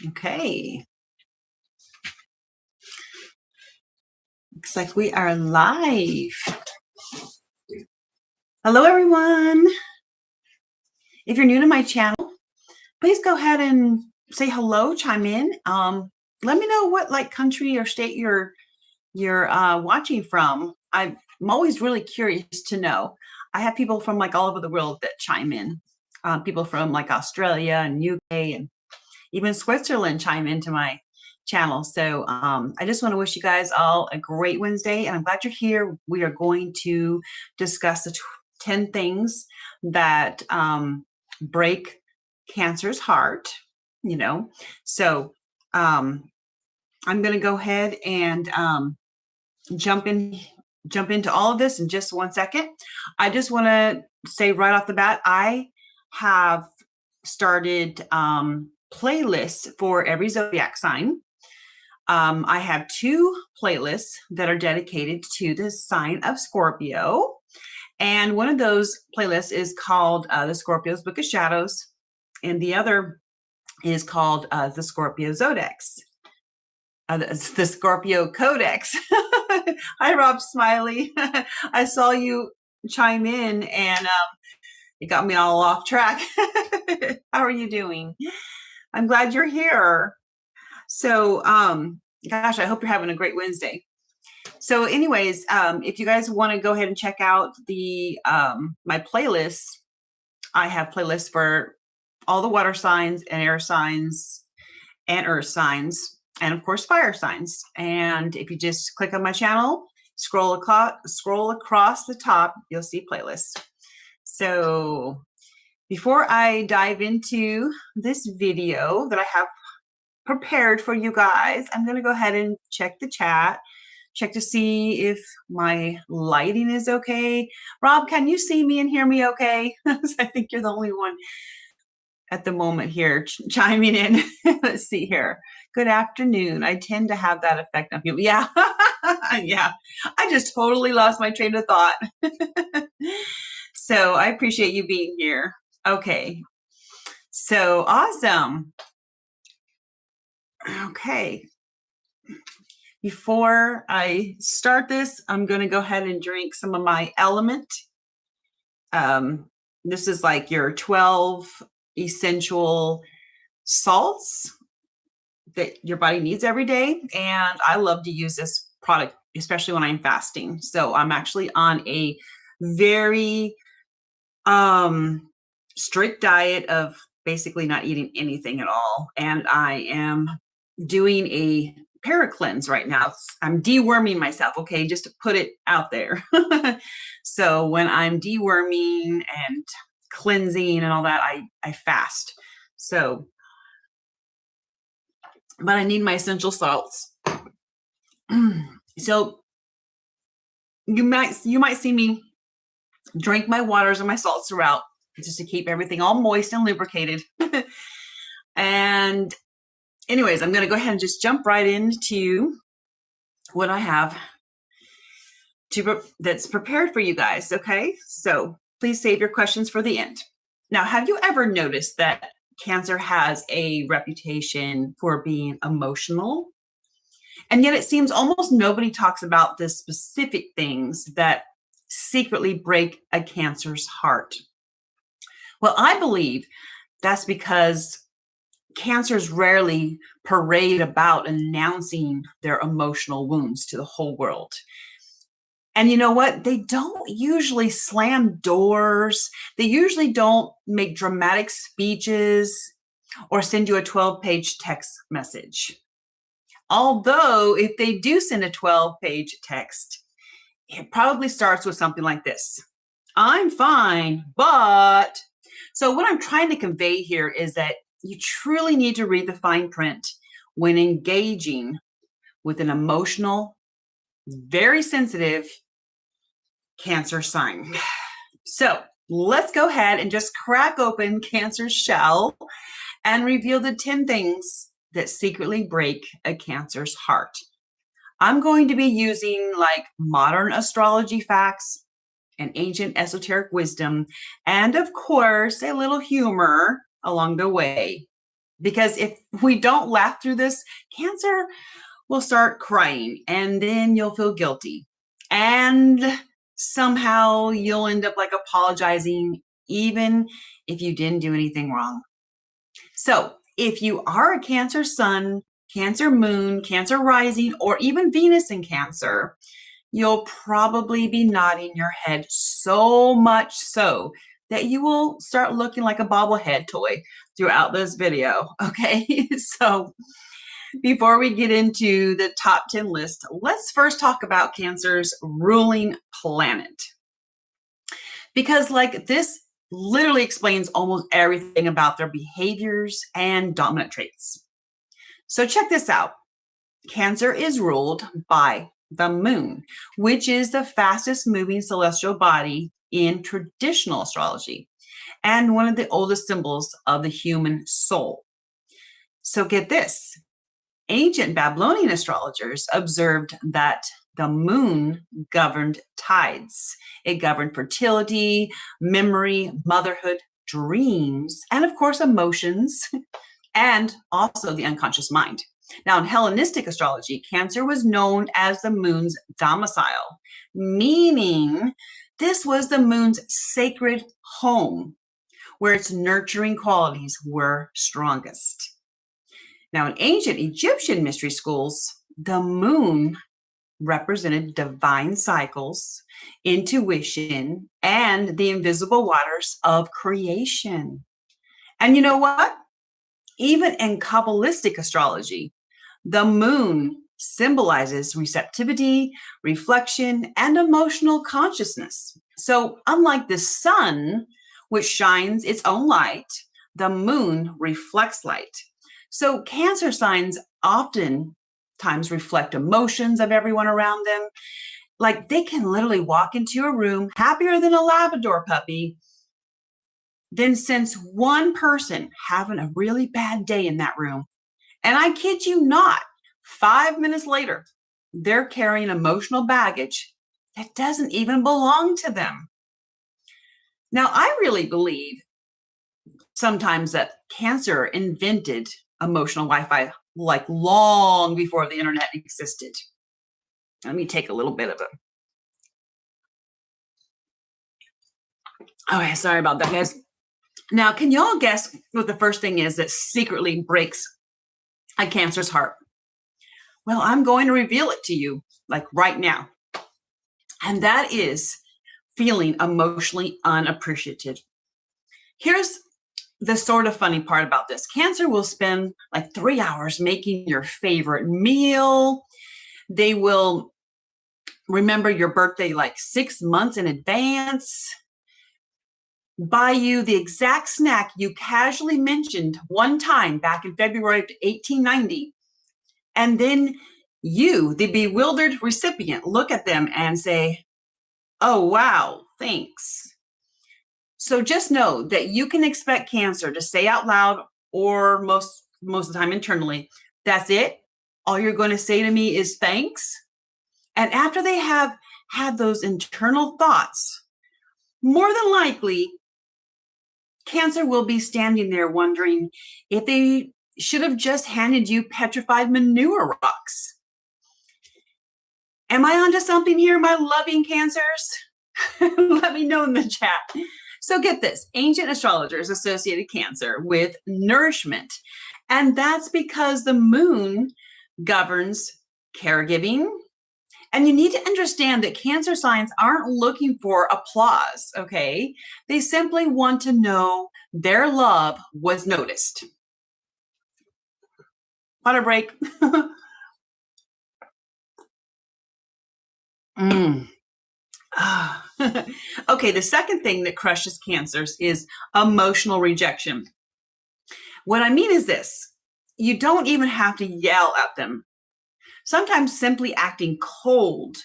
Okay. Looks like we are live. Hello, everyone. If you're new to my channel, please go ahead and say hello, chime in. Let me know what country or state you're watching from. I'm always really curious to know. I have people from all over the world that chime in. People from Australia and UK and even Switzerland chime into my channel. So I just want to wish you guys all a great Wednesday, and I'm glad you're here. We are going to discuss the 10 things that break Cancer's heart, So I'm going to go ahead and jump into all of this in just 1 second. I just want to say right off the bat, I have started playlists for every zodiac sign. I have 2 playlists that are dedicated to the sign of Scorpio. And one of those playlists is called the Scorpio's Book of Shadows. And the other is called the Scorpio Zodiac. The Scorpio Codex. Hi, Rob Smiley. I saw you chime in and it got me all off track. How are you doing? I'm glad you're here. So, gosh, I hope you're having a great Wednesday. So anyways, if you guys want to go ahead and check out the my playlist, I have playlists for all the water signs and air signs and earth signs, and of course fire signs. And if you just click on my channel, scroll across the top, you'll see playlists. So before I dive into this video that I have prepared for you guys, I'm going to go ahead and check the chat, check to see if my lighting is okay. Rob, can you see me and hear me okay? I think you're the only one at the moment here chiming in. Let's see here. Good afternoon. I tend to have that effect on people. Yeah. Yeah. I just totally lost my train of thought. So I appreciate you being here. Okay. So awesome. Okay. Before I start this, I'm going to go ahead and drink some of my Element. This is like your 12 essential salts that your body needs every day. And I love to use this product, especially when I'm fasting. So I'm actually on a very strict diet of basically not eating anything at all. And I am doing a para-cleanse right now. I'm deworming myself, okay, just to put it out there. So when I'm deworming and cleansing and all that, I fast. So, but I need my essential salts. So you might see me drink my waters and my salts throughout, just to keep everything all moist and lubricated. And anyways, I'm going to go ahead and just jump right into what I have that's prepared for you guys. Okay, so please save your questions for the end. Now, have you ever noticed that Cancer has a reputation for being emotional? And yet it seems almost nobody talks about the specific things that secretly break a Cancer's heart. Well, I believe that's because Cancers rarely parade about announcing their emotional wounds to the whole world. And you know what? They don't usually slam doors. They usually don't make dramatic speeches or send you a 12-page text message. Although if they do send a 12-page text, it probably starts with something like this: I'm fine, but... So what I'm trying to convey here is that you truly need to read the fine print when engaging with an emotional, very sensitive Cancer sign. So let's go ahead and just crack open Cancer's shell and reveal the 10 things that secretly break a Cancer's heart. I'm going to be using modern astrology facts and ancient esoteric wisdom, and of course, a little humor along the way. Because if we don't laugh through this, Cancer will start crying and then you'll feel guilty. And somehow you'll end up like apologizing, even if you didn't do anything wrong. So if you are a Cancer sun, Cancer moon, Cancer rising, or even Venus in Cancer, you'll probably be nodding your head so much so that you will start looking like a bobblehead toy throughout this video, okay? So before we get into the top 10 list, let's first talk about Cancer's ruling planet. Because like this literally explains almost everything about their behaviors and dominant traits. So check this out. Cancer is ruled by the moon, which is the fastest moving celestial body in traditional astrology and one of the oldest symbols of the human soul. So get this. Ancient Babylonian astrologers observed that the moon governed tides. It governed fertility, memory, motherhood, dreams, and of course, emotions, and also the unconscious mind. Now, in Hellenistic astrology, Cancer was known as the moon's domicile, meaning this was the moon's sacred home, where its nurturing qualities were strongest. Now, in ancient Egyptian mystery schools, the moon represented divine cycles, intuition, and the invisible waters of creation. And you know what? Even in Kabbalistic astrology, the moon symbolizes receptivity, reflection, and emotional consciousness. So, unlike the sun, which shines its own light, the moon reflects light. So, Cancer signs oftentimes reflect emotions of everyone around them. Like they can literally walk into a room happier than a Labrador puppy, then sense one person having a really bad day in that room. And I kid you not, 5 minutes later, they're carrying emotional baggage that doesn't even belong to them. Now, I really believe sometimes that Cancer invented emotional Wi-Fi like long before the internet existed. Let me take a little bit of it. Okay, sorry about that, guys. Now, can y'all guess what the first thing is that secretly breaks a Cancer's heart? Well, I'm going to reveal it to you like right now. And that is feeling emotionally unappreciated. Here's the sort of funny part about this. Cancer will spend like 3 hours making your favorite meal. They will remember your birthday like 6 months in advance, buy you the exact snack you casually mentioned one time back in February of 1890. And then you, the bewildered recipient, look at them and say, "Oh, wow, thanks." So just know that you can expect Cancer to say out loud or most of the time internally, "That's it? All you're going to say to me is thanks?" And after they have had those internal thoughts, more than likely, Cancer will be standing there wondering if they should have just handed you petrified manure rocks. Am I onto something here, my loving Cancers? Let me know in the chat. So get this, ancient astrologers associated Cancer with nourishment. And that's because the moon governs caregiving. And you need to understand that Cancer signs aren't looking for applause, okay? They simply want to know their love was noticed. Water break. Okay, the second thing that crushes Cancers is emotional rejection. What I mean is this, you don't even have to yell at them. Sometimes simply acting cold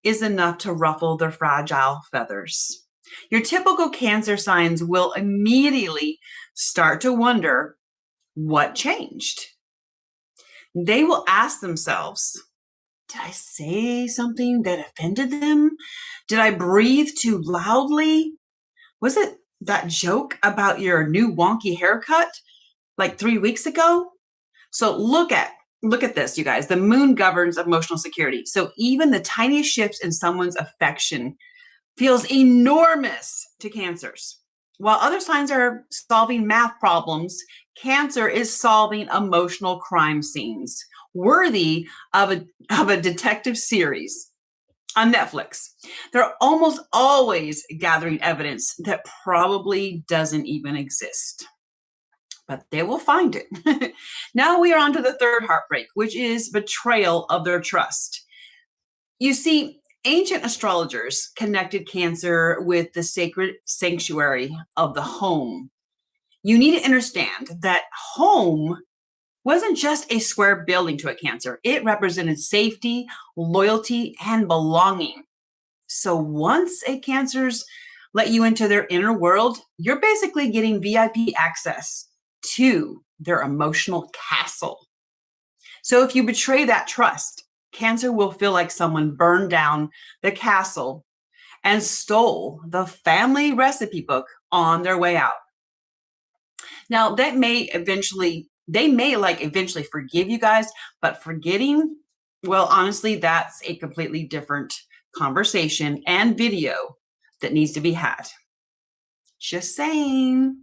is enough to ruffle their fragile feathers. Your typical Cancer signs will immediately start to wonder what changed. They will ask themselves, did I say something that offended them? Did I breathe too loudly? Was it that joke about your new wonky haircut? like 3 weeks ago. So look at this, you guys. The moon governs emotional security. So even the tiniest shifts in someone's affection feels enormous to Cancers. While other signs are solving math problems, Cancer is solving emotional crime scenes worthy of a detective series on Netflix. They're almost always gathering evidence that probably doesn't even exist, but they will find it. Now we are on to the third heartbreak, which is betrayal of their trust. You see, ancient astrologers connected Cancer with the sacred sanctuary of the home. You need to understand that home wasn't just a square building to a Cancer. It represented safety, loyalty, and belonging. So once a Cancers let you into their inner world, you're basically getting VIP access to their emotional castle. So if you betray that trust, Cancer will feel like someone burned down the castle and stole the family recipe book on their way out. Now, they may eventually forgive you guys, but forgetting, well, honestly, that's a completely different conversation and video that needs to be had. Just saying.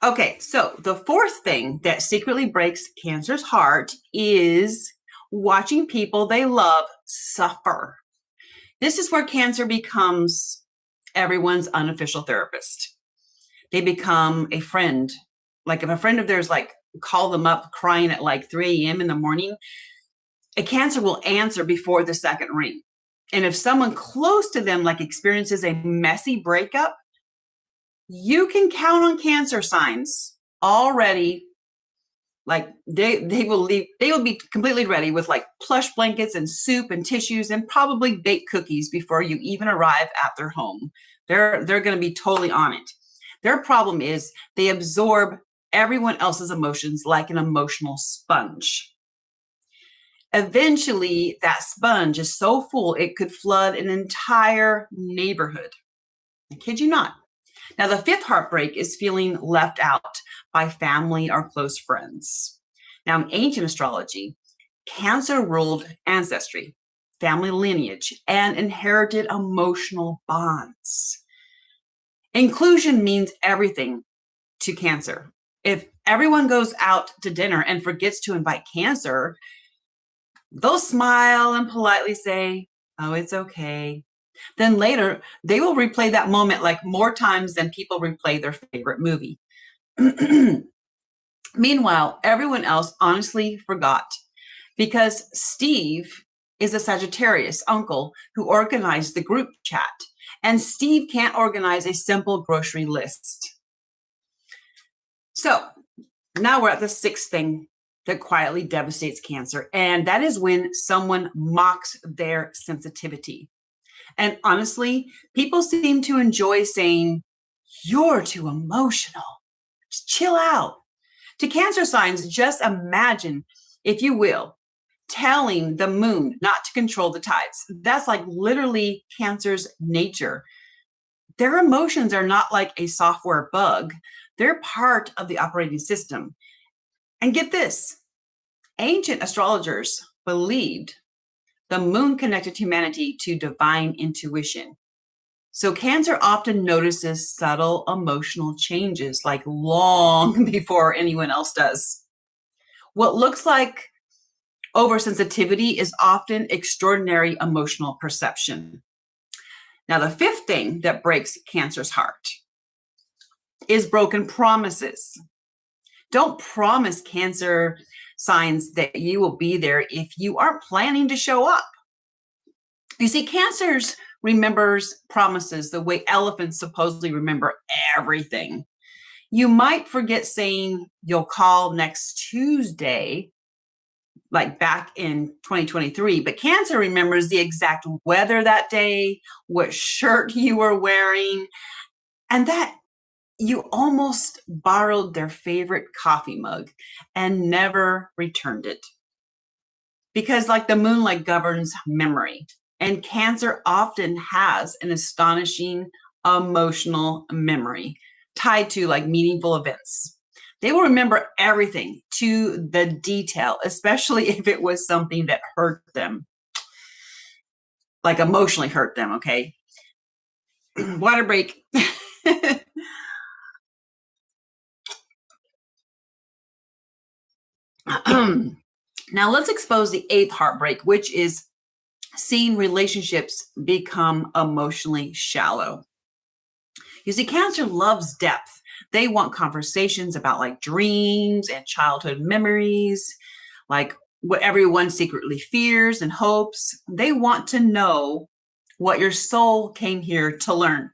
Okay, so the fourth thing that secretly breaks Cancer's heart is watching people they love suffer. This is where Cancer becomes everyone's unofficial therapist. They become a friend. Like if a friend of theirs call them up crying at 3 a.m. in the morning, a Cancer will answer before the second ring. And if someone close to them experiences a messy breakup, you can count on Cancer signs already. They will be completely ready with plush blankets and soup and tissues and probably baked cookies before you even arrive at their home. They're going to be totally on it. Their problem is they absorb everyone else's emotions like an emotional sponge. Eventually, that sponge is so full it could flood an entire neighborhood. I kid you not. Now, the fifth heartbreak is feeling left out by family or close friends. Now, in ancient astrology, Cancer ruled ancestry, family lineage, and inherited emotional bonds. Inclusion means everything to Cancer. If everyone goes out to dinner and forgets to invite Cancer, they'll smile and politely say, "Oh, it's okay." Then later, they will replay that moment more times than people replay their favorite movie. Meanwhile, everyone else honestly forgot because Steve is a Sagittarius uncle who organized the group chat, and Steve can't organize a simple grocery list. So now we're at the sixth thing that quietly devastates Cancer, and that is when someone mocks their sensitivity. And honestly, people seem to enjoy saying, "You're too emotional. Just chill out." To Cancer signs, just imagine, if you will, telling the moon not to control the tides. That's literally Cancer's nature. Their emotions are not like a software bug. They're part of the operating system. And get this, ancient astrologers believed the moon connected humanity to divine intuition. So Cancer often notices subtle emotional changes long before anyone else does. What looks like oversensitivity is often extraordinary emotional perception. Now, the fifth thing that breaks Cancer's heart is broken promises. Don't promise Cancer signs that you will be there if you aren't planning to show up. You see, Cancers remembers promises the way elephants supposedly remember everything. You might forget saying you'll call next Tuesday, back in 2023, but Cancer remembers the exact weather that day, what shirt you were wearing, and that you almost borrowed their favorite coffee mug and never returned it. Because the moon governs memory. And Cancer often has an astonishing emotional memory tied to meaningful events. They will remember everything to the detail, especially if it was something that hurt them, like emotionally hurt them, okay? Water break. Now let's expose the 8th heartbreak, which is seeing relationships become emotionally shallow. You see, Cancer loves depth. They want conversations about like dreams and childhood memories, like what everyone secretly fears and hopes. They want to know what your soul came here to learn.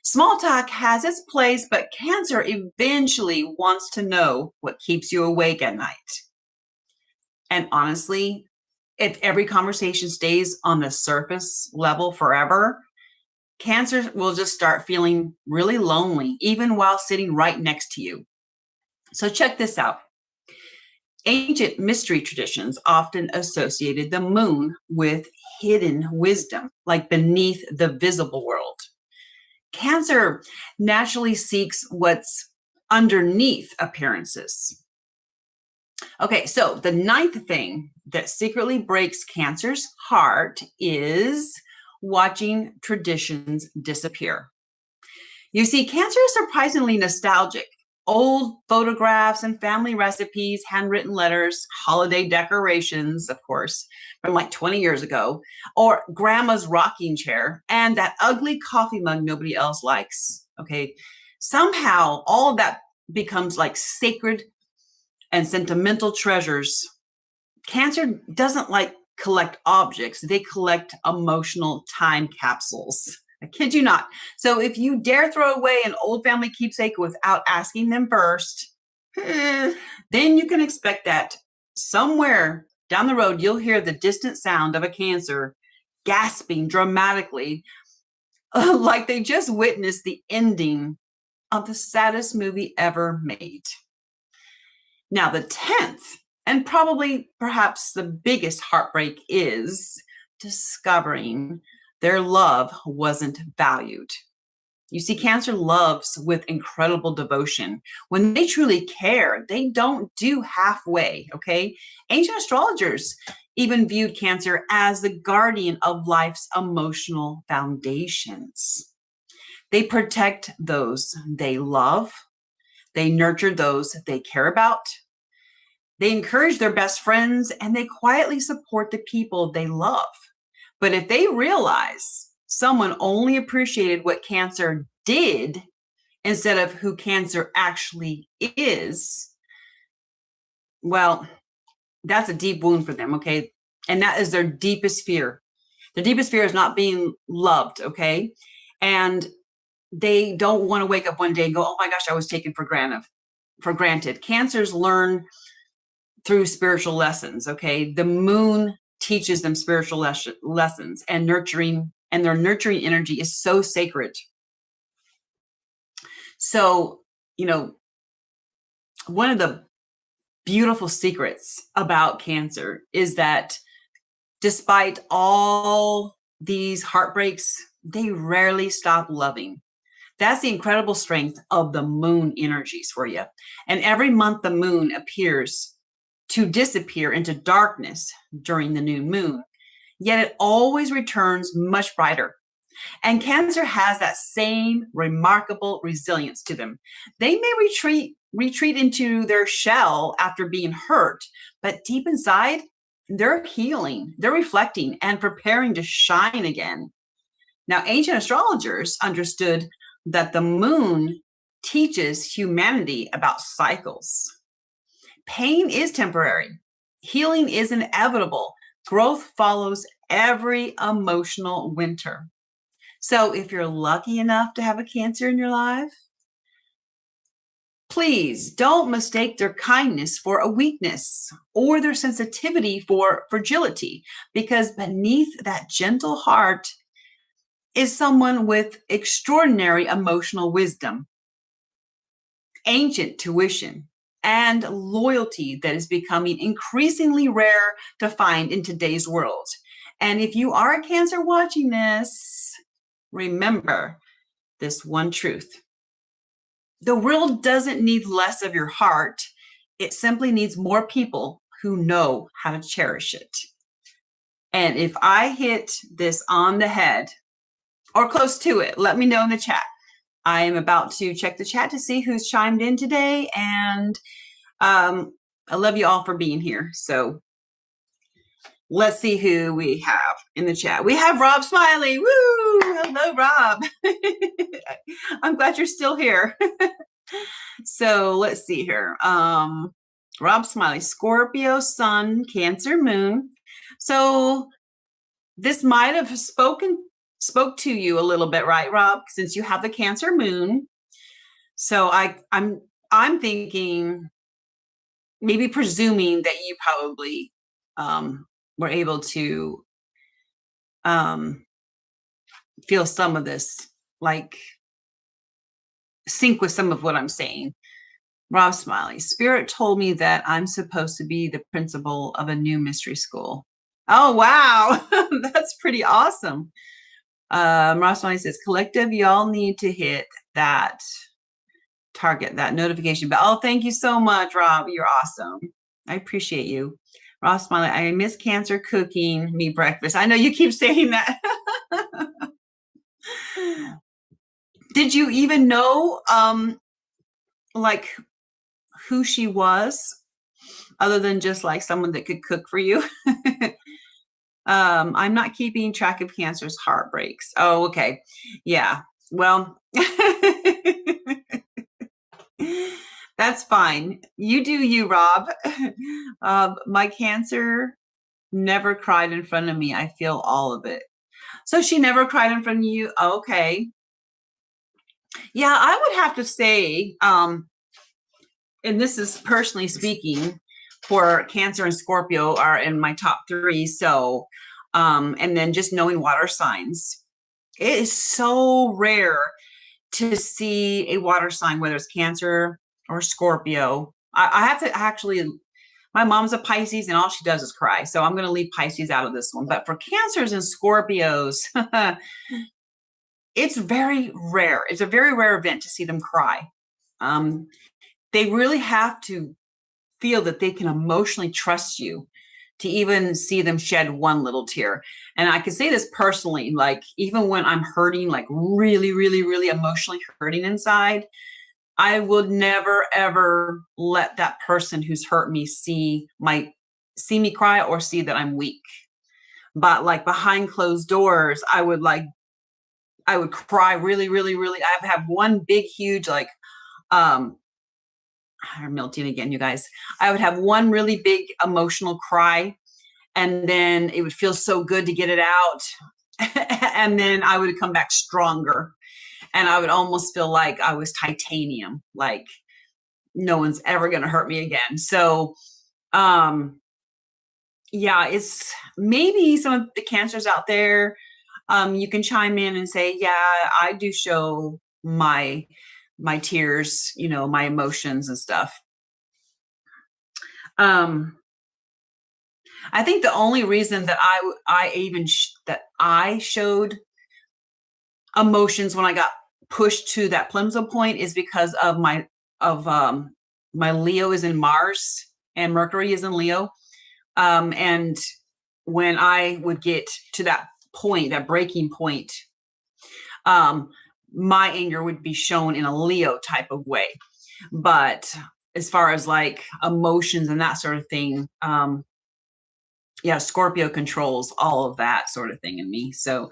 Small talk has its place, but Cancer eventually wants to know what keeps you awake at night. And honestly, if every conversation stays on the surface level forever, Cancer will just start feeling really lonely, even while sitting right next to you. So check this out. Ancient mystery traditions often associated the moon with hidden wisdom, like beneath the visible world. Cancer naturally seeks what's underneath appearances. Okay, so the 9th thing that secretly breaks Cancer's heart is watching traditions disappear. You see, Cancer is surprisingly nostalgic. Old photographs and family recipes, handwritten letters, holiday decorations, of course, from like 20 years ago, or grandma's rocking chair, and that ugly coffee mug nobody else likes. Okay. Somehow all of that becomes like sacred and sentimental treasures. Cancer doesn't like collect objects, they collect emotional time capsules. I kid you not. So if you dare throw away an old family keepsake without asking them first, then you can expect that somewhere down the road, you'll hear the distant sound of a Cancer gasping dramatically, like they just witnessed the ending of the saddest movie ever made. Now, the 10th, and probably perhaps the biggest heartbreak, is discovering their love wasn't valued. You see, Cancer loves with incredible devotion. When they truly care, they don't do halfway, okay? Ancient astrologers even viewed Cancer as the guardian of life's emotional foundations. They protect those they love, they nurture those they care about, they encourage their best friends, and they quietly support the people they love. But if they realize someone only appreciated what Cancer did instead of who Cancer actually is, well, that's a deep wound for them, okay? And that is their deepest fear. Their deepest fear is not being loved, okay? And they don't want to wake up one day and go, oh my gosh, I was taken for granted. Cancers learn through spiritual lessons, okay? The moon teaches them spiritual lessons, and their nurturing energy is so sacred. So, one of the beautiful secrets about Cancer is that despite all these heartbreaks, they rarely stop loving. That's the incredible strength of the moon energies for you. And every month the moon appears to disappear into darkness during the new moon, yet it always returns much brighter. And Cancer has that same remarkable resilience to them. They may retreat into their shell after being hurt, but deep inside, they're healing, they're reflecting, and preparing to shine again. Now, ancient astrologers understood that the moon teaches humanity about cycles. Pain is temporary. Healing is inevitable. Growth follows every emotional winter. So if you're lucky enough to have a Cancer in your life, please don't mistake their kindness for a weakness or their sensitivity for fragility, because beneath that gentle heart is someone with extraordinary emotional wisdom, ancient tuition, and loyalty that is becoming increasingly rare to find in today's world. And if you are a Cancer watching this, remember this one truth. the world doesn't need less of your heart. It simply needs more people who know how to cherish it. And if I hit this on the head or close to it, let me know in the chat. I am about to check the chat to see who's chimed in today. And I love you all for being here. So let's see who we have in the chat. We have Rob Smiley. Woo! Hello, Rob. I'm glad you're still here. So let's see here. Rob Smiley, Scorpio, Sun, Cancer, Moon. So this might have spoke to you a little bit, right, Rob? Since you have the Cancer Moon. So I'm thinking, maybe presuming that you probably were able to feel some of this, like sync with some of what I'm saying. Rob Smiley, Spirit told me that I'm supposed to be the principal of a new mystery school. Oh, wow. That's pretty awesome. Rob Smiley says, collective, y'all need to hit that target, that notification bell. Oh, thank you so much, Rob. You're awesome. I appreciate you. Rob Smiley, I miss Cancer cooking me breakfast. I know you keep saying that. Did you even know, like, who she was, other than just like someone that could cook for you? I'm not keeping track of Cancer's heartbreaks. Oh, okay. Yeah. Well, that's fine. You do you, Rob. My Cancer never cried in front of me. I feel all of it. So she never cried in front of you. Okay. Yeah, I would have to say, and this is personally speaking, for Cancer and Scorpio are in my top 3. So, and then just knowing water signs, it is so rare to see a water sign, whether it's Cancer or Scorpio. I have to actually, my mom's a Pisces and all she does is cry. So I'm going to leave Pisces out of this one. But for Cancers and Scorpios, it's very rare. It's a very rare event to see them cry. They really have to feel that they can emotionally trust you to even see them shed one little tear. And I can say this personally, like even when I'm hurting, like really, really, really emotionally hurting inside, I would never, ever let that person who's hurt me see me cry or see that I'm weak. But like behind closed doors, I would cry really, really, really. I have one big, huge, like, I'm melting again, you guys. I would have one really big emotional cry, and then it would feel so good to get it out. And then I would come back stronger. And I would almost feel like I was titanium, like no one's ever going to hurt me again. So, yeah, it's maybe some of the Cancers out there. You can chime in and say, yeah, I do show my tears, my emotions and stuff. I think the only reason that I showed emotions when I got pushed to that plimsoll point is because of my Leo is in Mars and Mercury is in Leo. And when I would get to that point, that breaking point, my anger would be shown in a Leo type of way. But as far as like emotions and that sort of thing, yeah, Scorpio controls all of that sort of thing in me. So,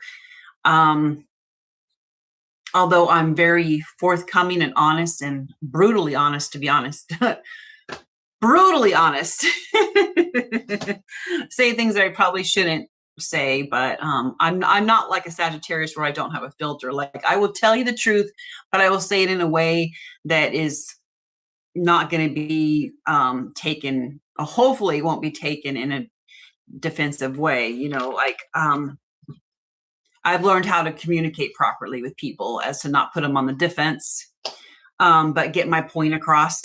although I'm very forthcoming and honest and brutally honest, to be honest, brutally honest, say things that I probably shouldn't say, but I'm not like a Sagittarius where I don't have a filter. Like I will tell you the truth, but I will say it in a way that is not going to be taken, hopefully it won't be taken in a defensive way, like I've learned how to communicate properly with people as to not put them on the defense, but get my point across.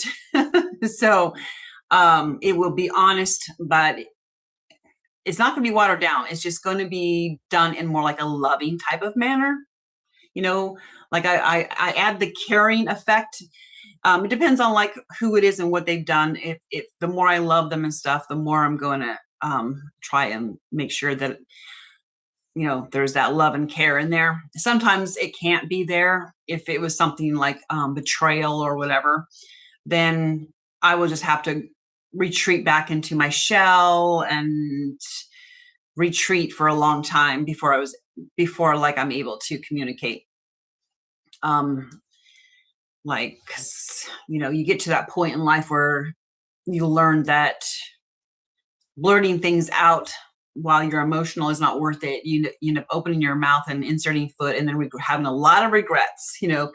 So it will be honest, but it's not going to be watered down. It's just going to be done in more like a loving type of manner. Like I add the caring effect. It depends on like who it is and what they've done. If the more I love them and stuff, the more I'm going to try and make sure that, you know, there's that love and care in there. Sometimes it can't be there. If it was something like betrayal or whatever, then I will just have to retreat back into my shell and retreat for a long time before like I'm able to communicate. Like, you know, you get to that point in life where you learn that blurting things out while you're emotional is not worth it. You end up opening your mouth and inserting foot, and then having a lot of regrets, you know.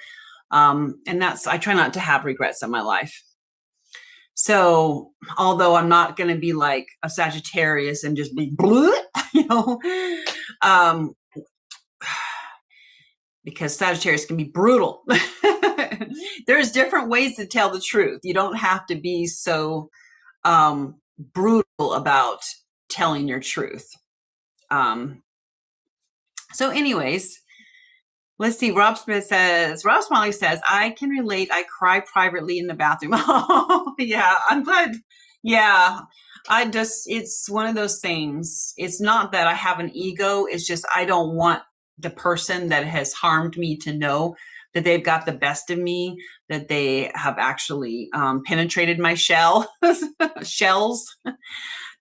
And I try not to have regrets in my life. So although I'm not going to be like a Sagittarius and just be, you know, because Sagittarius can be brutal. There's different ways to tell the truth. You don't have to be so brutal about telling your truth. So anyways, let's see. Rob Smiley says, I can relate. I cry privately in the bathroom. Oh, yeah, I'm glad. Yeah, it's one of those things. It's not that I have an ego. It's just, I don't want the person that has harmed me to know that they've got the best of me, that they have actually penetrated my shells.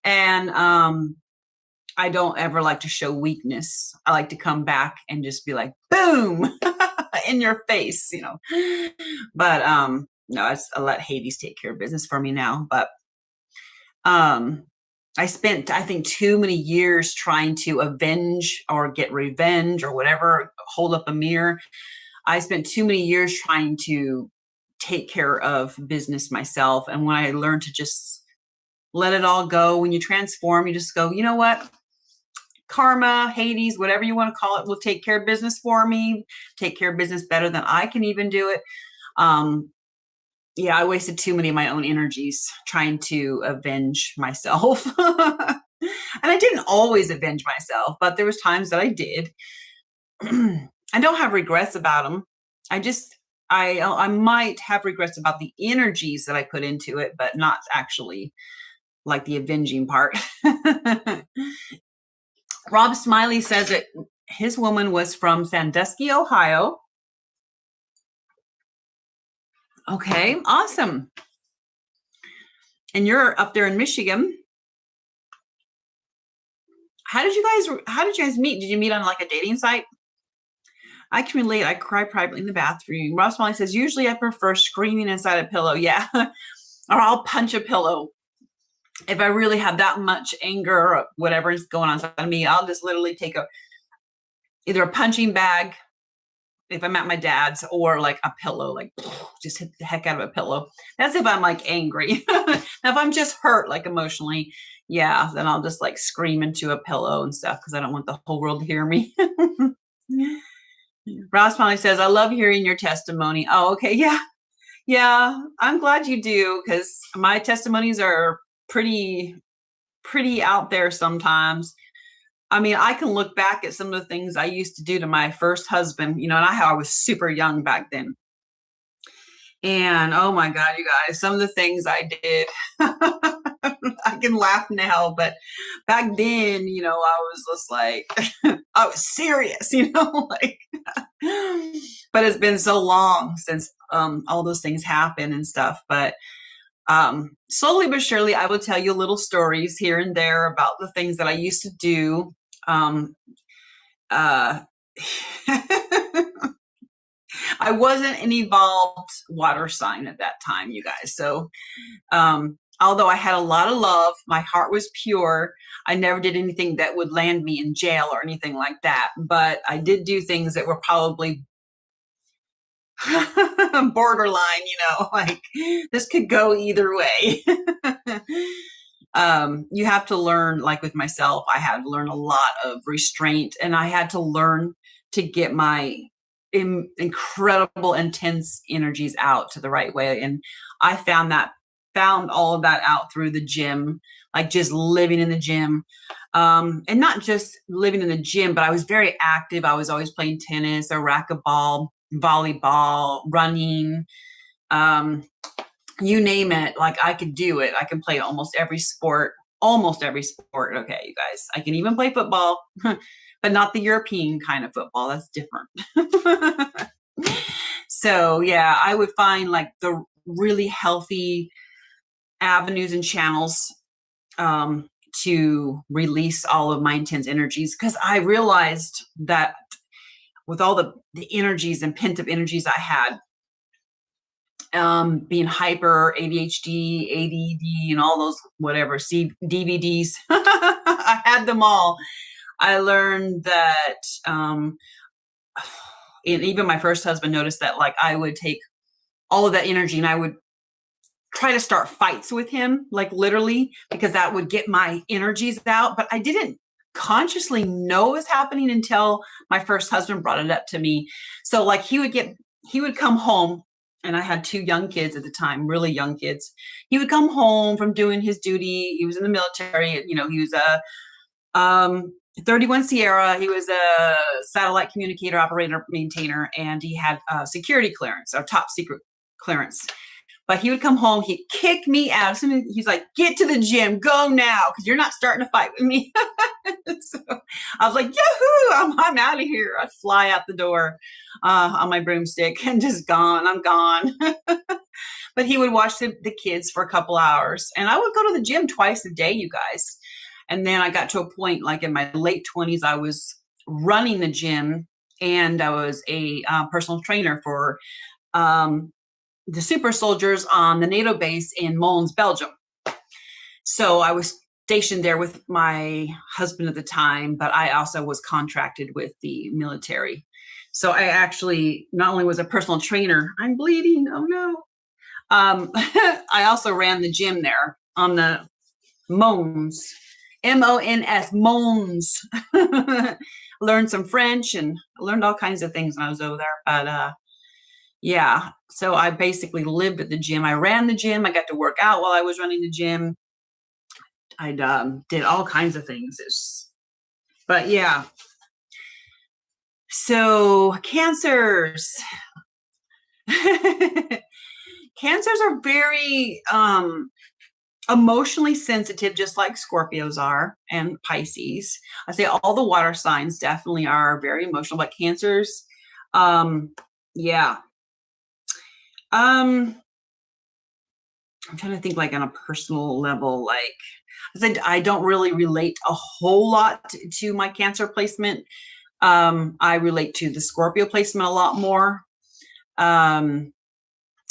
And I don't ever like to show weakness. I like to come back and just be like, boom, in your face, you know. But no, I let Hades take care of business for me now. But I spent, I think, too many years trying to avenge or get revenge or whatever, hold up a mirror. I spent too many years trying to take care of business myself. And when I learned to just let it all go, when you transform, you just go, you know what? Karma, Hades, whatever you want to call it, will take care of business for me, take care of business better than I can even do it. Yeah, I wasted too many of my own energies trying to avenge myself. And I didn't always avenge myself, but there was times that I did. I don't have regrets about them. I might have regrets about the energies that I put into it, but not actually like the avenging part. Rob Smiley says that his woman was from Sandusky, Ohio. Okay, awesome. And you're up there in Michigan. How did you guys meet? Did you meet on like a dating site? I can relate. I cry privately in the bathroom. Rob Smiley says, usually I prefer screaming inside a pillow. Yeah. Or I'll punch a pillow. If I really have that much anger or whatever is going on inside of me, I'll just literally take either a punching bag if I'm at my dad's, or like a pillow, like just hit the heck out of a pillow. That's if I'm like angry. Now, if I'm just hurt, like emotionally, yeah, then I'll just like scream into a pillow and stuff because I don't want the whole world to hear me. Ross finally says, I love hearing your testimony. Oh, okay. Yeah. Yeah. I'm glad you do, because my testimonies are pretty out there sometimes. I mean, I can look back at some of the things I used to do to my first husband, you know, and I was super young back then. And oh my God, you guys, some of the things I did, I can laugh now, but back then, you know, I was just like, I was serious, you know, like, but it's been so long since all those things happen and stuff. But slowly but surely, I will tell you little stories here and there about the things that I used to do. I wasn't an evolved water sign at that time, you guys. So although I had a lot of love, my heart was pure. I never did anything that would land me in jail or anything like that. But I did do things that were probably borderline, you know, like this could go either way. You have to learn, like with myself, I had to learn a lot of restraint, and I had to learn to get my incredible, intense energies out to the right way. And I found all of that out through the gym, like just living in the gym. And not just living in the gym, but I was very active. I was always playing tennis or racquetball, volleyball, running, you name it, like I could do it. I can play almost every sport. Okay, you guys. I can even play football, but not the European kind of football. That's different. So yeah, I would find like the really healthy avenues and channels to release all of my intense energies, because I realized that with all the energies and pent up energies I had, being hyper, ADHD, ADD, and all those whatever DVDs, I had them all. I learned that, and even my first husband noticed that, like, I would take all of that energy and I would try to start fights with him, like literally, because that would get my energies out. But I didn't consciously know it was happening until my first husband brought it up to me. So like he would come home, and I had 2 young kids at the time, really young kids. He would come home from doing his duty. He was in the military. You know, he was a 31 Sierra. He was a satellite communicator, operator, maintainer, and he had security clearance, or top secret clearance. But he would come home, he'd kick me out. He's like, get to the gym, go now, because you're not starting to fight with me. So I was like, yahoo, I'm out of here. I'd fly out the door on my broomstick and just gone. I'm gone. But he would watch the kids for a couple hours. And I would go to the gym twice a day, you guys. And then I got to a point, like in my late 20s, I was running the gym, and I was a personal trainer for the super soldiers on the NATO base in Mons, Belgium. So I was stationed there with my husband at the time, but I also was contracted with the military. So I actually not only was a personal trainer, I'm bleeding, oh no. I also ran the gym there on the Mons, M-O-N-S, Mons. Learned some French and learned all kinds of things when I was over there. But yeah, so I basically lived at the gym. I ran the gym. I got to work out while I was running the gym. I did all kinds of things. But yeah. So Cancers. Cancers are very emotionally sensitive, just like Scorpios are, and Pisces. I say all the water signs definitely are very emotional, but Cancers, yeah. I'm trying to think, like on a personal level, like I said, I don't really relate a whole lot to my Cancer placement. I relate to the Scorpio placement a lot more.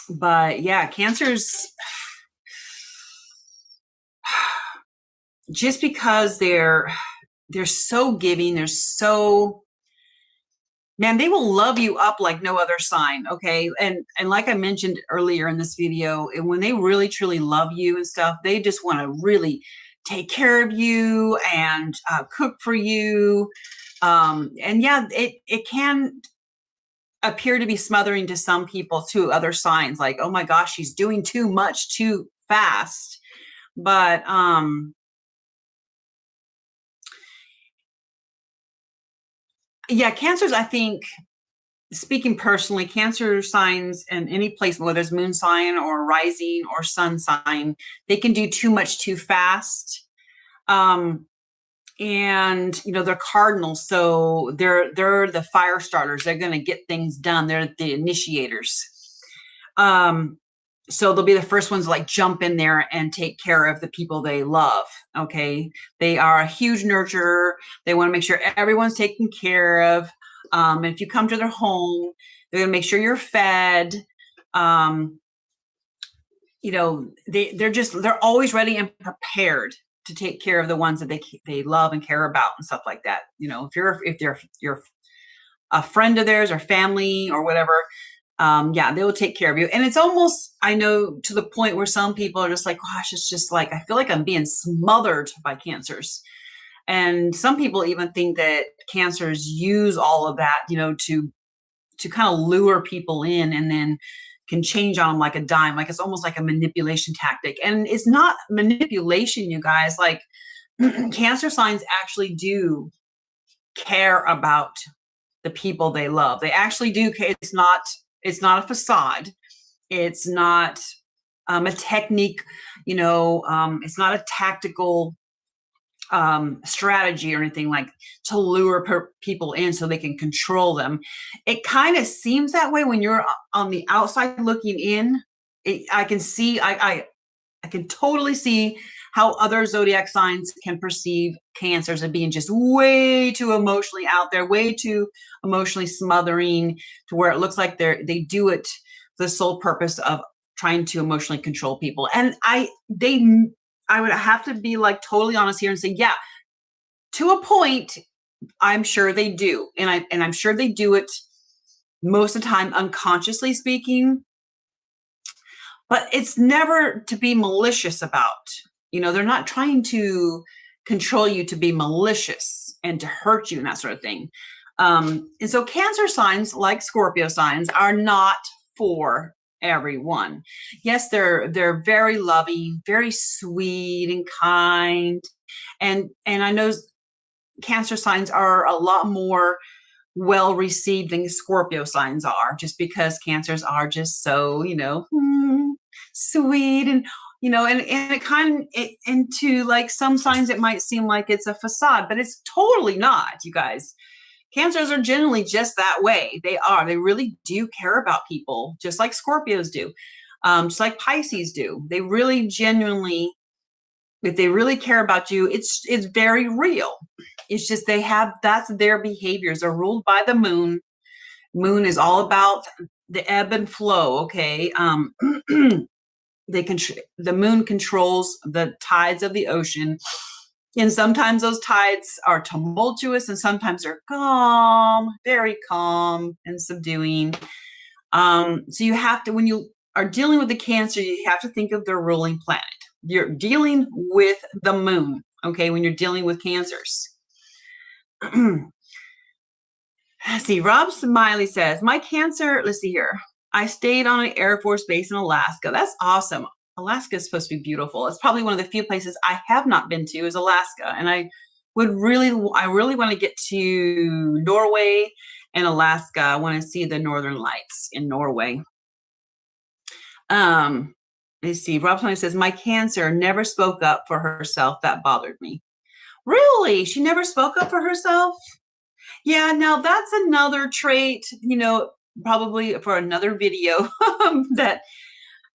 But yeah, Cancers, just because they're so giving, they're so, man, they will love you up like no other sign. Okay. And like I mentioned earlier in this video, when they really truly love you and stuff, they just want to really take care of you and cook for you. And yeah, it can appear to be smothering to some people, to other signs, like, oh my gosh, she's doing too much too fast. But yeah, Cancers, I think, speaking personally, Cancer signs in any place, whether it's moon sign or rising or sun sign, they can do too much too fast. And you know, they're cardinals, so they're the fire starters. They're going to get things done. They're the initiators. So they'll be the first ones to like jump in there and take care of the people they love. Okay, they are a huge nurturer. They want to make sure everyone's taken care of. And if you come to their home, they're going to make sure you're fed. You know, they're always ready and prepared to take care of the ones that they love and care about and stuff like that. You know, if you're a friend of theirs or family or whatever, yeah, they will take care of you. And it's almost, I know, to the point where some people are just like, gosh, it's just like, I feel like I'm being smothered by Cancers. And some people even think that Cancers use all of that, you know, to kind of lure people in, and then can change on them like a dime. Like it's almost like a manipulation tactic. And it's not manipulation, you guys. Like Cancer signs actually do care about the people they love. They actually do care. It's not a facade. It's not a technique, it's not a tactical strategy or anything like to lure people in so they can control them. It kind of seems that way when you're on the outside looking in. I can see, I can totally see how other zodiac signs can perceive Cancers as being just way too emotionally out there, way too emotionally smothering, to where it looks like they do it for the sole purpose of trying to emotionally control people. And I would have to be like totally honest here and say, yeah, to a point, I'm sure they do. And I'm sure they do it most of the time, unconsciously speaking, but it's never to be malicious about. They're not trying to control you to be malicious and to hurt you and that sort of thing. And so Cancer signs, like Scorpio signs, are not for everyone. Yes, they're very loving, very sweet and kind. And I know Cancer signs are a lot more well received than Scorpio signs are, just because Cancers are just so, sweet and and to like some signs it might seem like it's a facade, but it's totally not, you guys. Cancers are generally just that way. They really do care about people, just like Scorpios do, just like Pisces do. They really genuinely, if they really care about you, it's very real. It's just that's their behaviors are ruled by the moon. Moon is all about the ebb and flow. Okay. The moon controls the tides of the ocean, and sometimes those tides are tumultuous and sometimes they're calm, very calm and subduing. So you have to, when you are dealing with the Cancer, you have to think of their ruling planet. You're dealing with the moon, okay, when you're dealing with Cancers. See, Rob Smiley says, my Cancer, let's see here. I stayed on an Air Force base in Alaska. That's awesome. Alaska is supposed to be beautiful. It's probably one of the few places I have not been to is Alaska. And I really want to get to Norway and Alaska. I want to see the Northern Lights in Norway. Let's see. Rob Smiley says, my Cancer never spoke up for herself. That bothered me. Really? She never spoke up for herself? Yeah, now that's another trait, probably for another video that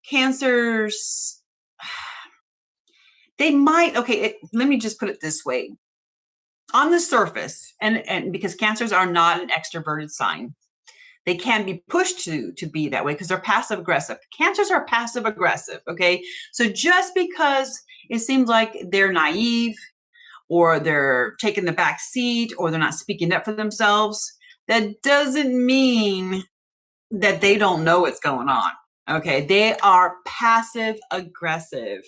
Cancers, they might, okay, let me just put it this way. On the surface, and because Cancers are not an extroverted sign, they can be pushed to be that way because they're passive aggressive. Cancers are passive aggressive, okay? So just because it seems like they're naive, or they're taking the back seat, or they're not speaking up for themselves, that doesn't mean that they don't know what's going on. Okay, they are passive aggressive.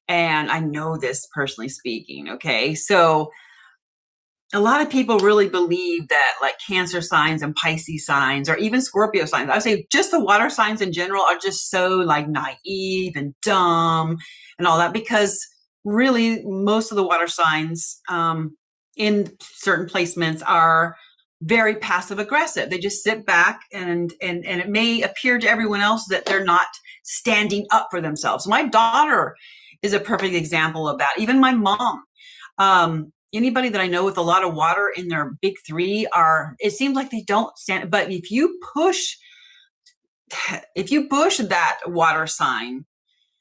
And I know this personally speaking, okay? So a lot of people really believe that like Cancer signs and Pisces signs, or even Scorpio signs, I would say just the water signs in general are just so like naive and dumb and all that, because really most of the water signs in certain placements are very passive aggressive. They just sit back and it may appear to everyone else that they're not standing up for themselves. My daughter is a perfect example of that. Even my mom, anybody that I know with a lot of water in their big three it seems like they don't stand, but if you push that water sign,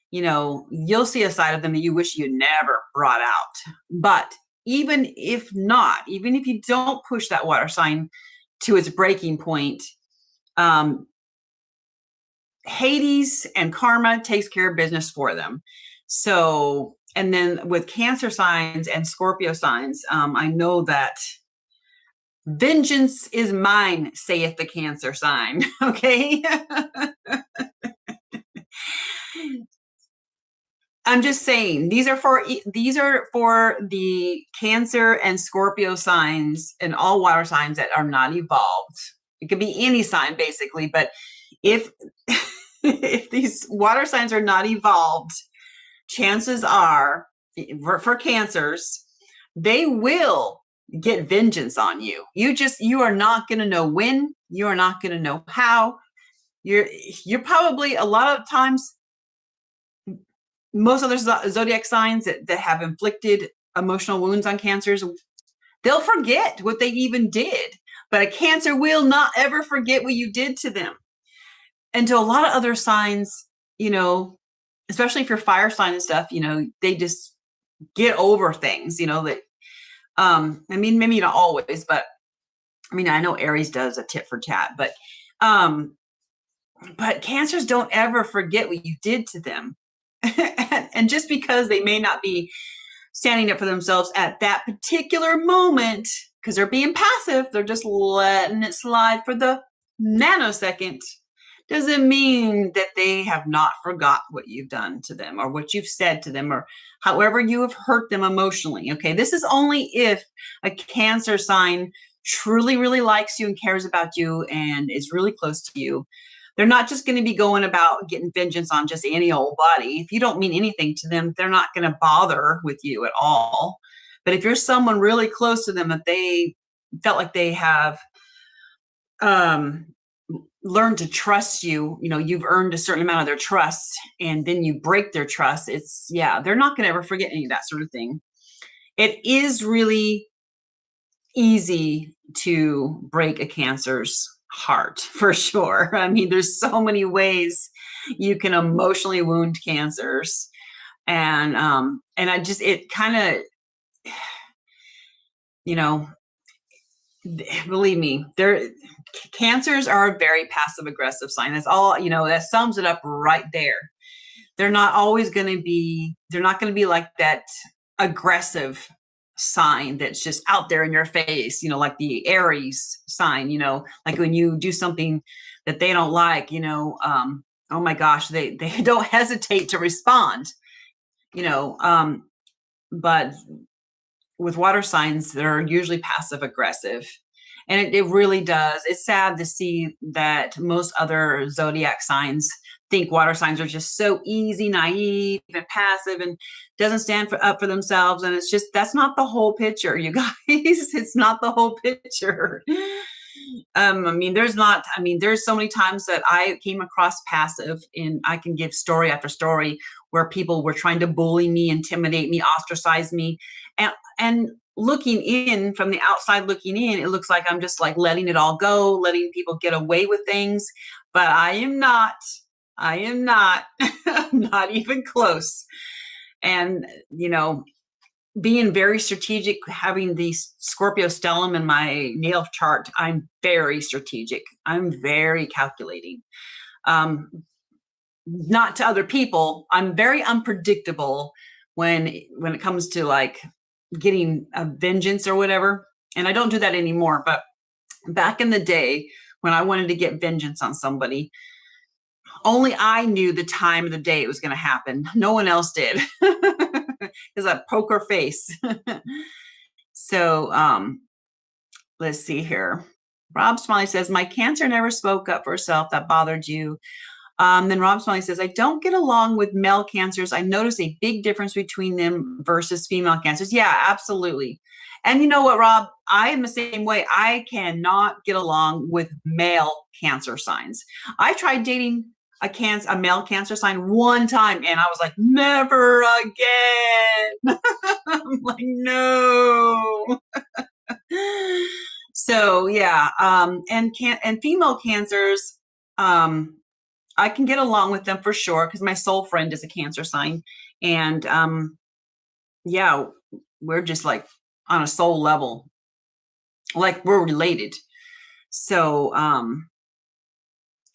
you'll see a side of them that you wish you never brought out. But even if you don't push that water sign to its breaking point, Hades and karma takes care of business for them. So, and then with Cancer signs and Scorpio signs, I know that vengeance is mine, saith the Cancer sign. Okay. I'm just saying these are for the Cancer and Scorpio signs and all water signs that are not evolved. It could be any sign basically, but if if these water signs are not evolved, chances are for Cancers, they will get vengeance on you. You are not going to know when, you are not going to know how. you're probably a lot of times, most other zodiac signs that have inflicted emotional wounds on Cancers, they'll forget what they even did. But a Cancer will not ever forget what you did to them. And to a lot of other signs, especially if you're fire sign and stuff, they just get over things, that, maybe not always, but I know Aries does a tit for tat, but Cancers don't ever forget what you did to them. And just because they may not be standing up for themselves at that particular moment, because they're being passive, they're just letting it slide for the nanosecond, doesn't mean that they have not forgot what you've done to them or what you've said to them or however you have hurt them emotionally. Okay, this is only if a Cancer sign truly, really likes you and cares about you and is really close to you. They're not just going to be going about getting vengeance on just any old body. If you don't mean anything to them, they're not going to bother with you at all. But if you're someone really close to them that they felt like they have learned to trust you, you've earned a certain amount of their trust, and then you break their trust, they're not going to ever forget any of that sort of thing. It is really easy to break a Cancer's heart, for sure. There's so many ways you can emotionally wound Cancers, and it kind of, believe me, Cancers are a very passive aggressive sign. That's all, that sums it up right there. They're not going to be like that aggressive sign that's just out there in your face, like the Aries sign, like when you do something that they don't like, oh my gosh, they don't hesitate to respond, but with water signs, they're usually passive aggressive. And it really does. It's sad to see that most other zodiac signs think water signs are just so easy, naive, and passive, and doesn't stand up for themselves. And it's just, that's not the whole picture, you guys. It's not the whole picture. There's so many times that I came across passive, and I can give story after story where people were trying to bully me, intimidate me, ostracize me. And looking in, from the outside looking in, it looks like I'm just like letting it all go, letting people get away with things. But I am not. I'm not even close. And, being very strategic, having the Scorpio stellium in my natal chart, I'm very strategic. I'm very calculating. Not to other people. I'm very unpredictable when it comes to like getting a vengeance or whatever. And I don't do that anymore. But back in the day when I wanted to get vengeance on somebody, only I knew the time of the day it was going to happen. No one else did. It's a poker face. So let's see here. Rob Smiley says, my Cancer never spoke up for herself. That bothered you. Then Rob Smiley says, I don't get along with male Cancers. I notice a big difference between them versus female Cancers. Yeah, absolutely. And you know what, Rob? I am the same way. I cannot get along with male Cancer signs. I tried dating a male Cancer sign one time, and I was like, never again. I'm like, no. So yeah, and female Cancers, I can get along with them for sure, because my soul friend is a Cancer sign, and yeah, we're just like on a soul level, like we're related. So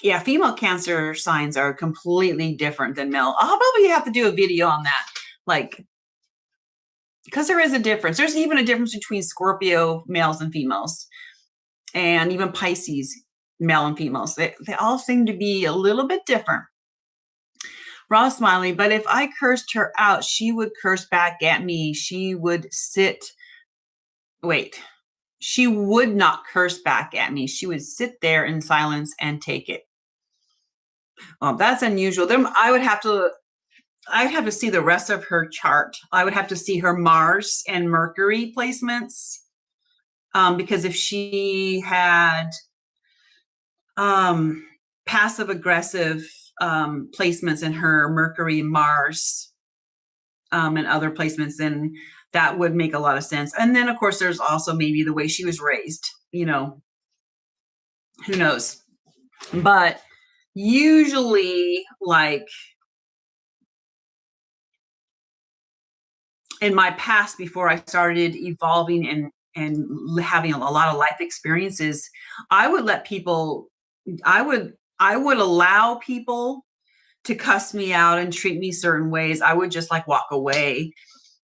yeah, female Cancer signs are completely different than male. I'll probably have to do a video on that, like, because there is a difference. There's even a difference between Scorpio males and females, and even Pisces male and females. They all seem to be a little bit different. Ross Smiley, but if I cursed her out, she would curse back at me. She would not curse back at me. She would sit there in silence and take it. Well, that's unusual. I'd have to see the rest of her chart. I would have to see her Mars and Mercury placements. Because if she had, passive aggressive placements in her Mercury, Mars, and other placements, then that would make a lot of sense. And then, of course, there's also maybe the way she was raised, you know, who knows? But usually, like in my past, before I started evolving and having a lot of life experiences, I would let people, I would allow people to cuss me out and treat me certain ways. I would just like walk away.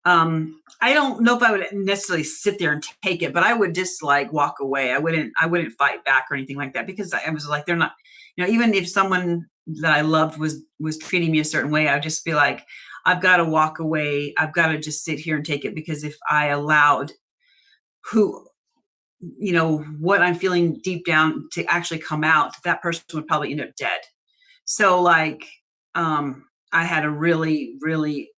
I don't know if I would necessarily sit there and take it, but I would just like walk away. I wouldn't fight back or anything like that, because I was like, they're not, you know, even if someone that I loved was treating me a certain way, I'd just be like, I've got to walk away. I've got to just sit here and take it, because if I allowed who, you know, what I'm feeling deep down to actually come out, that person would probably end up dead. So like, I had a really,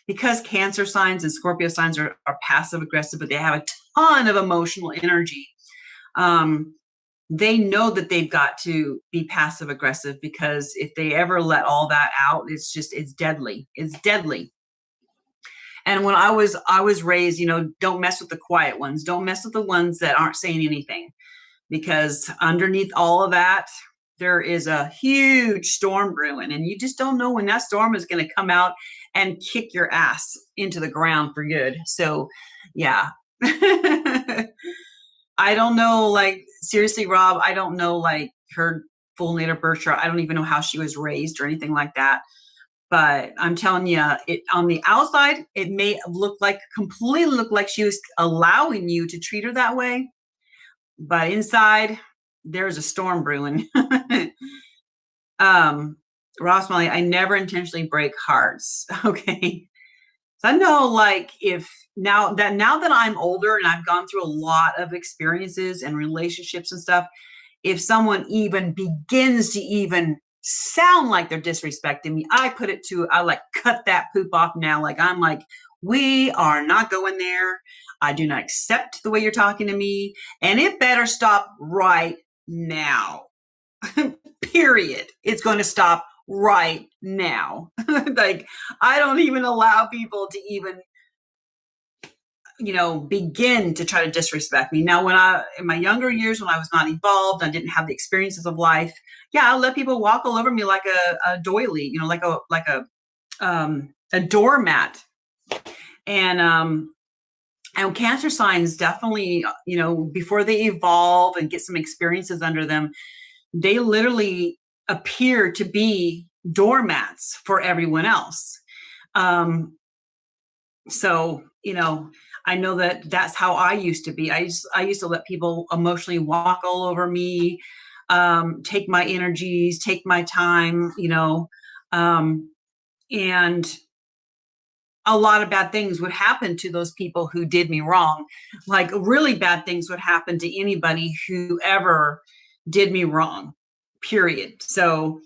because Cancer signs and Scorpio signs are passive aggressive, but they have a ton of emotional energy. They know that they've got to be passive aggressive, because if they ever let all that out, it's deadly. It's deadly. And when I was raised, you know, don't mess with the quiet ones. Don't mess with the ones that aren't saying anything, because underneath all of that, there is a huge storm brewing, and you just don't know when that storm is going to come out and kick your ass into the ground for good. So, yeah. I don't know, like, seriously, Rob, I don't know, like, her full natal birth chart. I don't even know how she was raised or anything like that. But I'm telling you, it on the outside, it may completely look like she was allowing you to treat her that way. But inside, there's a storm brewing. Ross Molly, I never intentionally break hearts. Okay. So I know, like, if now that I'm older and I've gone through a lot of experiences and relationships and stuff, if someone even begins to even sound like they're disrespecting me, I like cut that poop off now. Like, I'm like, we are not going there. I do not accept the way you're talking to me, and it better stop right now. Period. It's going to stop right now. Like, I don't even allow people to even, you know, begin to try to disrespect me. Now, in my younger years, when I was not evolved, I didn't have the experiences of life. Yeah, I let people walk all over me like a doily, you know, like a doormat. And Cancer signs definitely, you know, before they evolve and get some experiences under them, they literally appear to be doormats for everyone else. So, you know, I know that that's how I used to be. I used to let people emotionally walk all over me, take my energies, take my time, you know, and a lot of bad things would happen to those people who did me wrong. Like, really bad things would happen to anybody who ever did me wrong, period. So,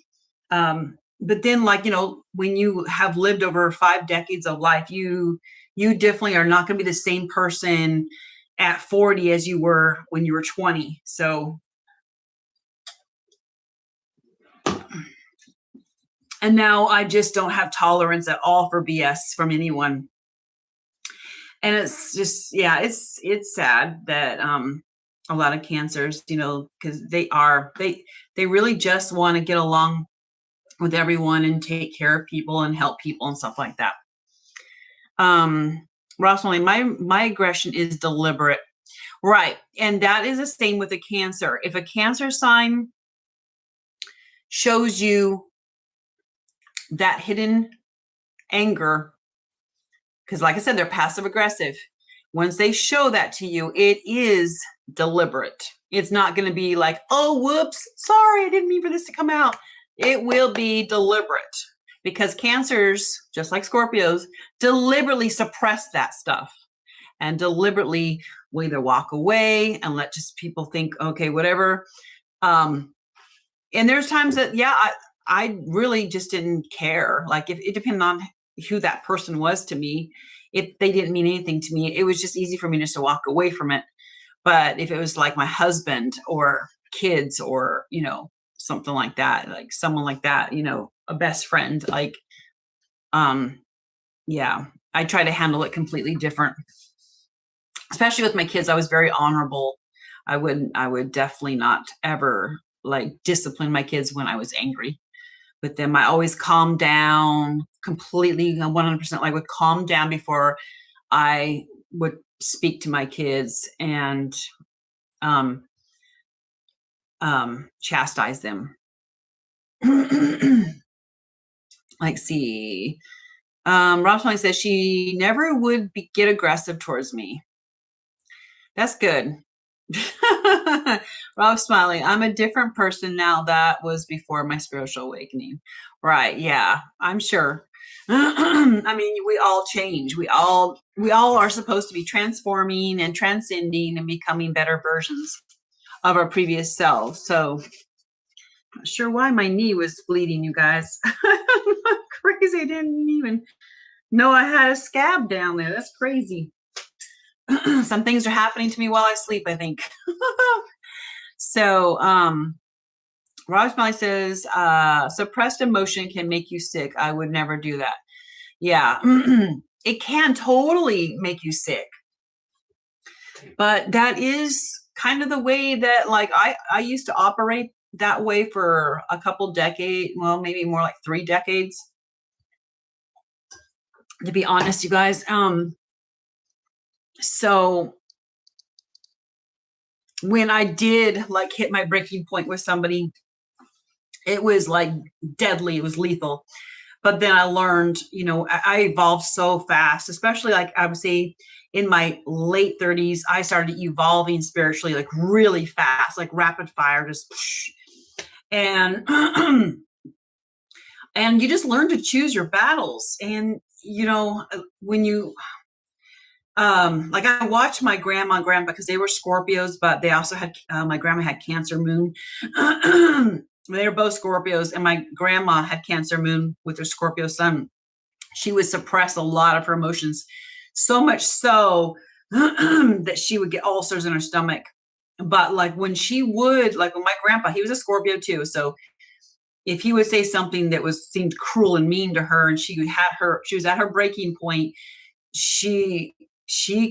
but then, like, you know, when you have lived over 5 decades of life, you definitely are not going to be the same person at 40 as you were when you were 20. So, and now I just don't have tolerance at all for BS from anyone. And it's just, yeah, it's sad that a lot of Cancers, you know, because they really just want to get along with everyone and take care of people and help people and stuff like that. Rosalie, my aggression is deliberate. Right. And that is the same with a Cancer. If a Cancer sign shows you that hidden anger, because like I said, they're passive aggressive. Once they show that to you, it is deliberate. It's not going to be like, oh, whoops, sorry, I didn't mean for this to come out. It will be deliberate, because Cancers, just like Scorpios, deliberately suppress that stuff and deliberately will either walk away and let just people think, okay, whatever. And there's times that, yeah, I really just didn't care. Like, if it depended on who that person was to me, if they didn't mean anything to me, it was just easy for me just to walk away from it. But if it was like my husband or kids or, you know, something like that, like someone like that, you know, a best friend. Like, yeah, I try to handle it completely different, especially with my kids. I was very honorable. I would definitely not ever like discipline my kids when I was angry with them. I always calmed down completely, 100%. Like would calm down before I would speak to my kids and chastise them. Like, see, Rob Smiley says she never would get aggressive towards me. That's good. Rob Smiley, I'm a different person now. That was before my spiritual awakening. Right. Yeah, I'm sure. I mean, we all change. We all are supposed to be transforming and transcending and becoming better versions of our previous selves. So not sure why my knee was bleeding, you guys. Crazy. I didn't even know I had a scab down there. That's crazy. Some things are happening to me while I sleep, I think. So, Rob Smiley says, suppressed emotion can make you sick. I would never do that. Yeah, it can totally make you sick. But that is kind of the way that, like, I used to operate that way for a couple decades, well, maybe more like 3 decades. To be honest, you guys. So when I did like hit my breaking point with somebody, it was like deadly. It was lethal. But then I learned, you know, I evolved so fast, especially like I would say in my late 30s, I started evolving spiritually like really fast, like rapid fire, just and and you just learn to choose your battles. And you know, when you like I watched my grandma and grandpa because they were Scorpios, but they also had my grandma had Cancer moon. They were both Scorpios, and my grandma had Cancer moon with her Scorpio sun. She would suppress a lot of her emotions, so much so that she would get ulcers in her stomach. But like when she would, like when my grandpa, he was a Scorpio too, so if he would say something that seemed cruel and mean to her, and she was at her breaking point, she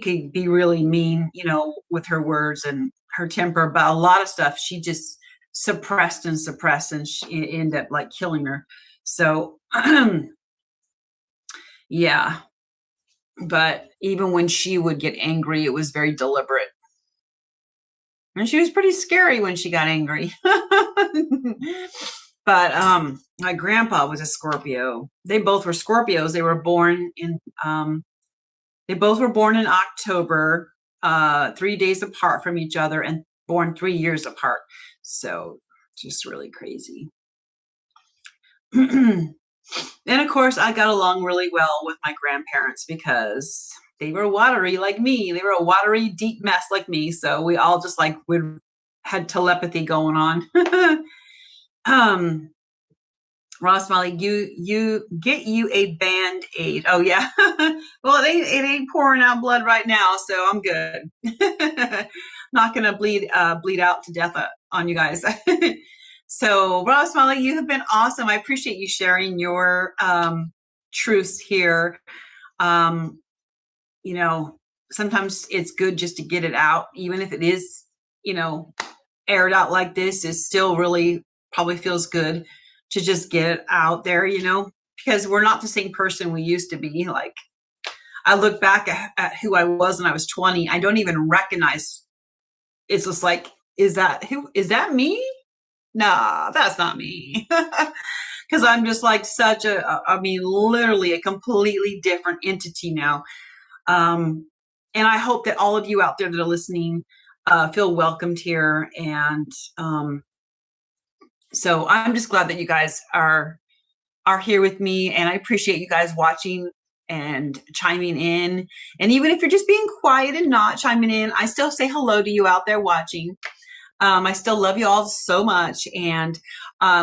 could be really mean, you know, with her words and her temper, but a lot of stuff she just suppressed, and she ended up like killing her. So yeah, but even when she would get angry, it was very deliberate, and she was pretty scary when she got angry. But my grandpa was a Scorpio. They both were Scorpios. They both were born in October, 3 days apart from each other, and born 3 years apart. So just really crazy. And of course, I got along really well with my grandparents because they were watery like me. They were a watery, deep mess like me. So we all just like had telepathy going on. Ross Smiley, you get you a Band-Aid. Oh yeah. Well, it ain't pouring out blood right now, so I'm good. Not gonna bleed out to death on you guys. So Ross Smiley, you have been awesome. I appreciate you sharing your truths here. You know, sometimes it's good just to get it out, even if it is, you know, aired out like this. It still really probably feels good to just get it out there, you know, because we're not the same person we used to be. Like, I look back at who I was when I was 20. I don't even recognize. It's just like, is that me? Nah, that's not me. Because I'm just like I mean, literally a completely different entity now. And I hope that all of you out there that are listening feel welcomed here. And so I'm just glad that you guys are here with me, and I appreciate you guys watching and chiming in. And even if you're just being quiet and not chiming in, I still say hello to you out there watching. I still love you all so much. And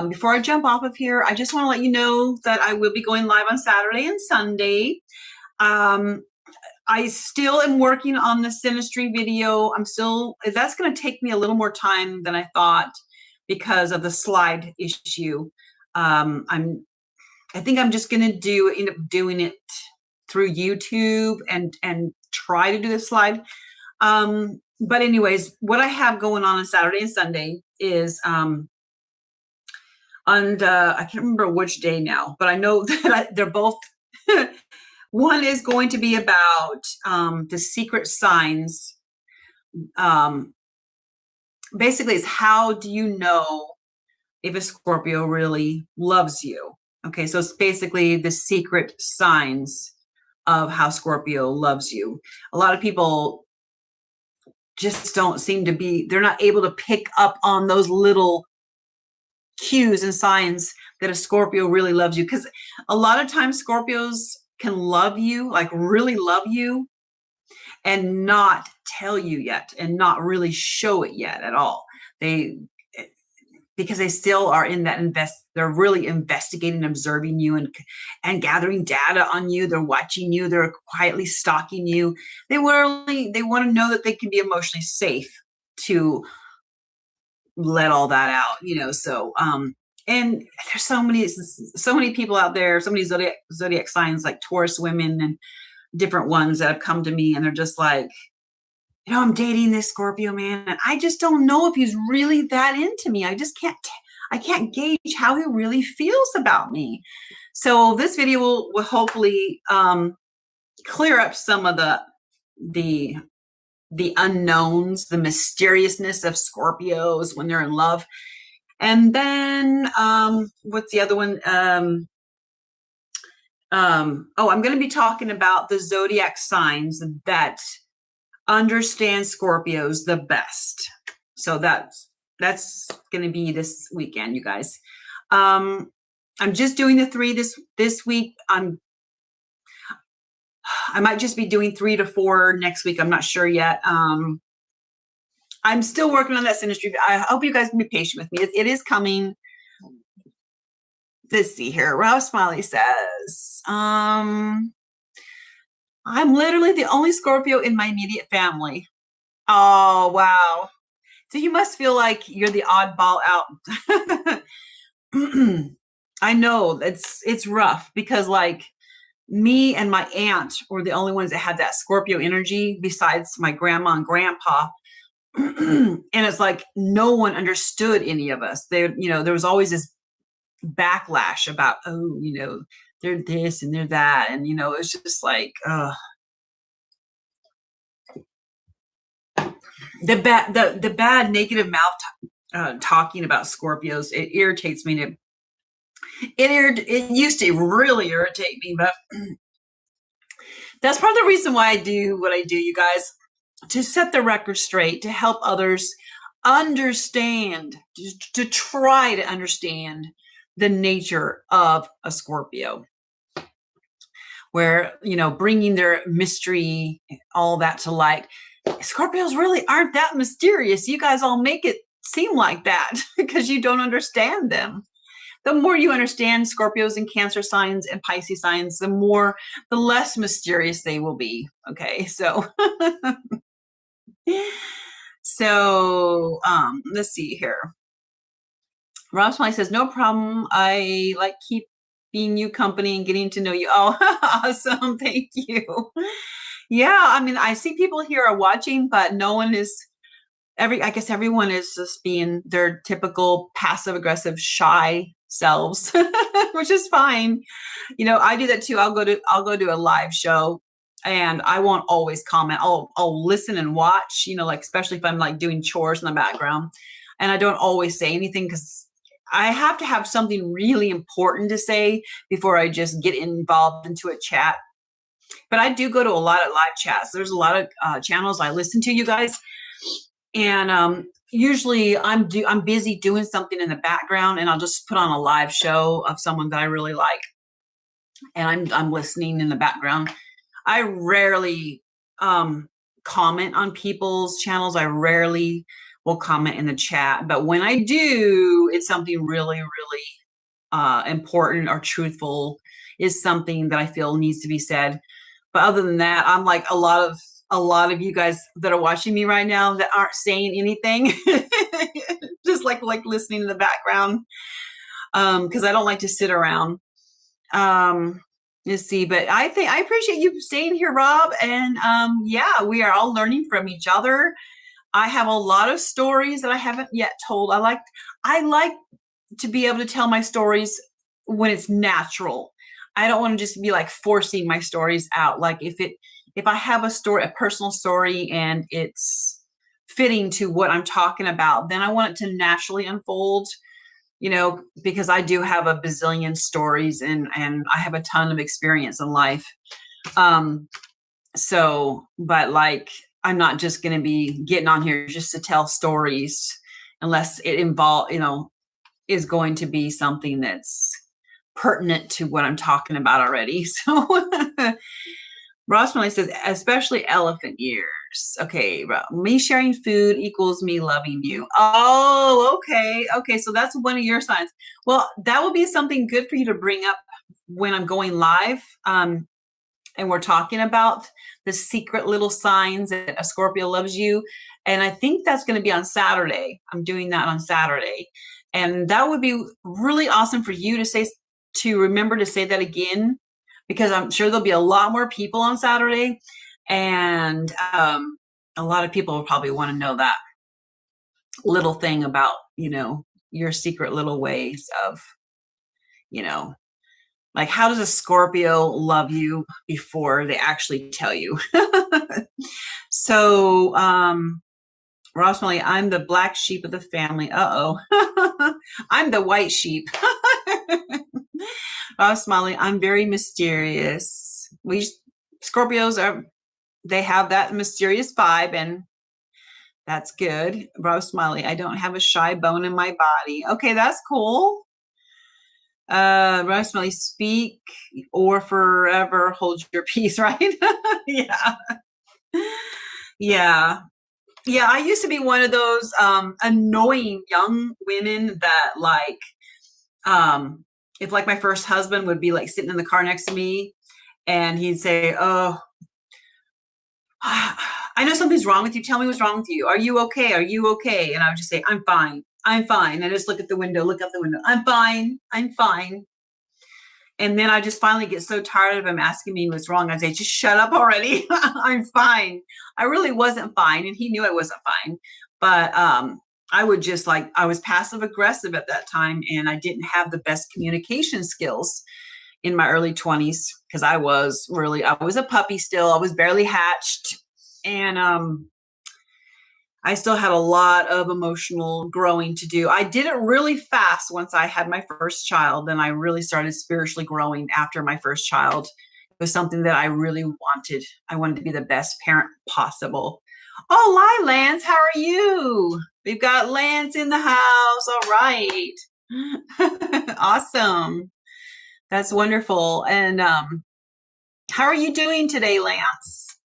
before I jump off of here, I just want to let you know that I will be going live on Saturday and Sunday. I still am working on the synastry video. That's going to take me a little more time than I thought. because of the slide issue. I think I'm just going to end up doing it through YouTube and try to do the slide. But anyways, what I have going on Saturday and Sunday is, I can't remember which day now, but I know that they're both, one is going to be about, the secret signs. Basically it's how do you know if a Scorpio really loves you? Okay, so it's basically the secret signs of how Scorpio loves you. A lot of people just don't seem to be, they're not able to pick up on those little cues and signs that a Scorpio really loves you. Because a lot of times Scorpios can love you, like really love you, and not tell you yet and not really show it yet at all. Because they still are in that they're really investigating, observing you and gathering data on you. They're watching you. They're quietly stalking you. They want to know that they can be emotionally safe to let all that out, so, and there's so many people out there, so many zodiac signs like Taurus women and different ones that have come to me, and they're just like, I'm dating this Scorpio man, and I just don't know if he's really that into me. I can't gauge how he really feels about me. So this video will hopefully clear up some of the unknowns, the mysteriousness of Scorpios when they're in love. And then what's the other one? I'm going to be talking about the zodiac signs that understand Scorpios the best. So that's going to be this weekend, you guys. I'm just doing the 3 this week. I might just be doing 3 to 4 next week. I'm not sure yet. I'm still working on that synastry. I hope you guys can be patient with me. It is coming. Let's see here. Ralph Smiley says, I'm literally the only Scorpio in my immediate family. Oh, wow. So you must feel like you're the oddball out. I know it's rough because like me and my aunt were the only ones that had that Scorpio energy besides my grandma and grandpa. And it's like no one understood any of us. There was always this backlash about, they're this and they're that, and it's just like the bad negative mouth talking about Scorpios. It irritates me. It used to really irritate me, but that's part of the reason why I do what I do, you guys, to set the record straight, to help others understand, to try to understand the nature of a Scorpio, where, bringing their mystery, all that to light. Scorpios really aren't that mysterious. You guys all make it seem like that because you don't understand them. The more you understand Scorpios and Cancer signs and Pisces signs, the less mysterious they will be. Okay, so let's see here. Rob Smiley says, no problem. I like keeping you company and getting to know you. Oh, awesome. Thank you. Yeah, I mean, I see people here are watching, but no one is, I guess everyone is just being their typical passive aggressive, shy selves, which is fine. I do that too. I'll go to a live show and I won't always comment. I'll listen and watch, like, especially if I'm like doing chores in the background, and I don't always say anything because I have to have something really important to say before I just get involved into a chat. But I do go to a lot of live chats. There's a lot of channels I listen to, you guys. And usually I'm busy doing something in the background, and I'll just put on a live show of someone that I really like, and I'm listening in the background. I rarely comment on people's channels. I rarely will comment in the chat, but when I do, it's something really, really important or truthful, is something that I feel needs to be said. But other than that, I'm like a lot of a lot of you guys that are watching me right now that aren't saying anything, just like listening in the background, because I don't like to sit around. Let's see, but I appreciate you staying here, Rob. And yeah, we are all learning from each other. I have a lot of stories that I haven't yet told. I like to be able to tell my stories when it's natural. I don't want to just be like forcing my stories out. Like if I have a personal story, and it's fitting to what I'm talking about, then I want it to naturally unfold, because I do have a bazillion stories, and I have a ton of experience in life. But like, I'm not just going to be getting on here just to tell stories unless it is going to be something that's pertinent to what I'm talking about already. So Ross Miley says, especially elephant years. Okay, me sharing food equals me loving you. Oh, okay. Okay, so that's one of your signs. Well, that will be something good for you to bring up when I'm going live. And we're talking about the secret little signs that a Scorpio loves you. And I think that's going to be on Saturday. I'm doing that on Saturday. And that would be really awesome for you to remember to say that again, because I'm sure there'll be a lot more people on Saturday. And a lot of people will probably want to know that little thing about, your secret little ways of, like, how does a Scorpio love you before they actually tell you? So, Ross Miley, I'm the black sheep of the family. Uh-oh. I'm the white sheep. Ross Miley, I'm very mysterious. Scorpios they have that mysterious vibe, and that's good. Ross Smiley, I don't have a shy bone in my body. Okay, that's cool. Ross Smiley, speak or forever hold your peace, right? Yeah. Yeah. Yeah, I used to be one of those annoying young women that if like my first husband would be like sitting in the car next to me, and he'd say, oh, I know something's wrong with you. Tell me what's wrong with you. Are you okay? Are you okay? And I would just say, I'm fine. I'm fine. I just look out the window. I'm fine. I'm fine. And then I just finally get so tired of him asking me what's wrong. I'd say, just shut up already. I'm fine. I really wasn't fine. And he knew I wasn't fine. But I was passive aggressive at that time. And I didn't have the best communication skills in my early 20s, because I was a puppy still. I was barely hatched. And I still had a lot of emotional growing to do. I did it really fast once I had my first child. Then I really started spiritually growing after my first child. It was something that I really wanted. I wanted to be the best parent possible. Oh, hi, Lance. How are you? We've got Lance in the house. All right. Awesome. That's wonderful. And how are you doing today, Lance?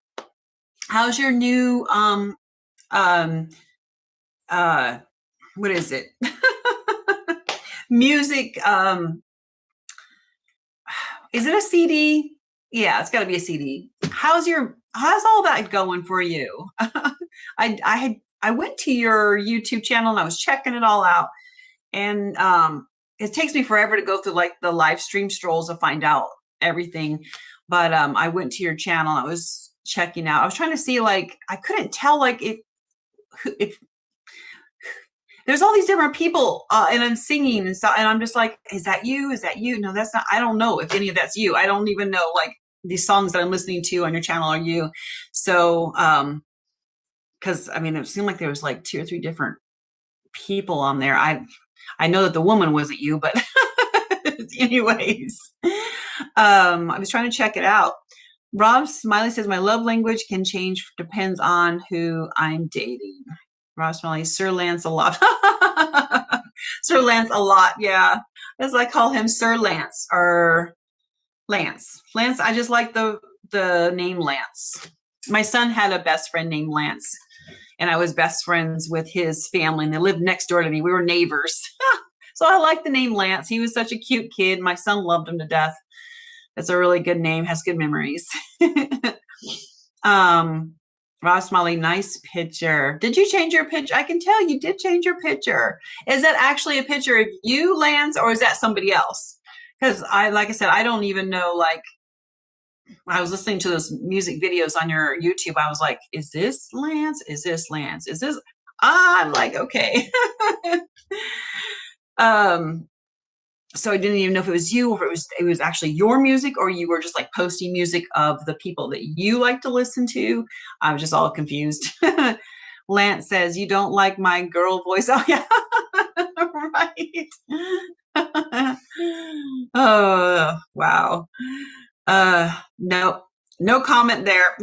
How's your new what is it? Music. Is it a CD? Yeah, it's got to be a CD. How's all that going for you? I went to your YouTube channel and I was checking it all out, and it takes me forever to go through like the live stream strolls to find out everything. But I went to your channel. I was checking out. I was trying to see, like, I couldn't tell, like, if there's all these different people and I'm singing and stuff, and I'm just like, is that you? Is that you? No, that's not. I don't know if any of that's you. I don't even know, like, these songs that I'm listening to on your channel are you. So, because I mean, it seemed like there was like 2 or 3 different people on there. I know that the woman wasn't you, but anyways, I was trying to check it out. Rob Smiley says, my love language can change, depends on who I'm dating. Rob Smiley, Sir Lance-a-Lot. Sir Lance-a-Lot, yeah. As I call him, Sir Lance, or Lance. Lance, I just like the name Lance. My son had a best friend named Lance, and I was best friends with his family, and they lived next door to me. We were neighbors. So I like the name Lance. He was such a cute kid. My son loved him to death. That's a really good name, has good memories. Rob Smiley, nice picture. Did you change your picture? I can tell you did change your picture. Is that actually a picture of you, Lance, or is that somebody else? Because like I said, I don't even know. Like, I was listening to those music videos on your YouTube. I was like, is this Lance? Is this Lance? Is this? I'm like, okay. So I didn't even know if it was you or if it was actually your music, or you were just like posting music of the people that you like to listen to. I was just all confused. Lance says, you don't like my girl voice. Oh yeah. Right. Oh wow. No, no comment there.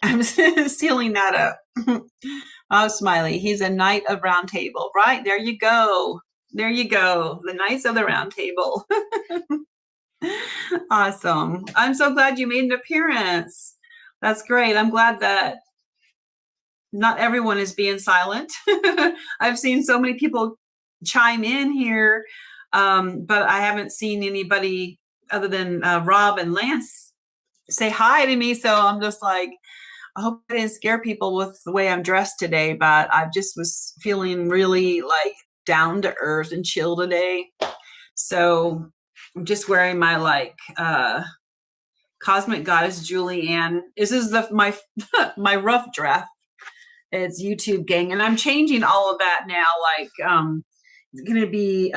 I'm sealing that up. Oh, Smiley, he's a knight of round table. Right, there you go. There you go. The Knights of the Round Table. Awesome. I'm so glad you made an appearance. That's great. I'm glad that not everyone is being silent. I've seen so many people chime in here, but I haven't seen anybody other than Rob and Lance say hi to me. So I'm just like, I hope I didn't scare people with the way I'm dressed today, but I just was feeling really like down to earth and chill today. So I'm just wearing my like Cosmic Goddess Julianne. This is my my rough draft. It's YouTube gang, and I'm changing all of that now. Like it's gonna be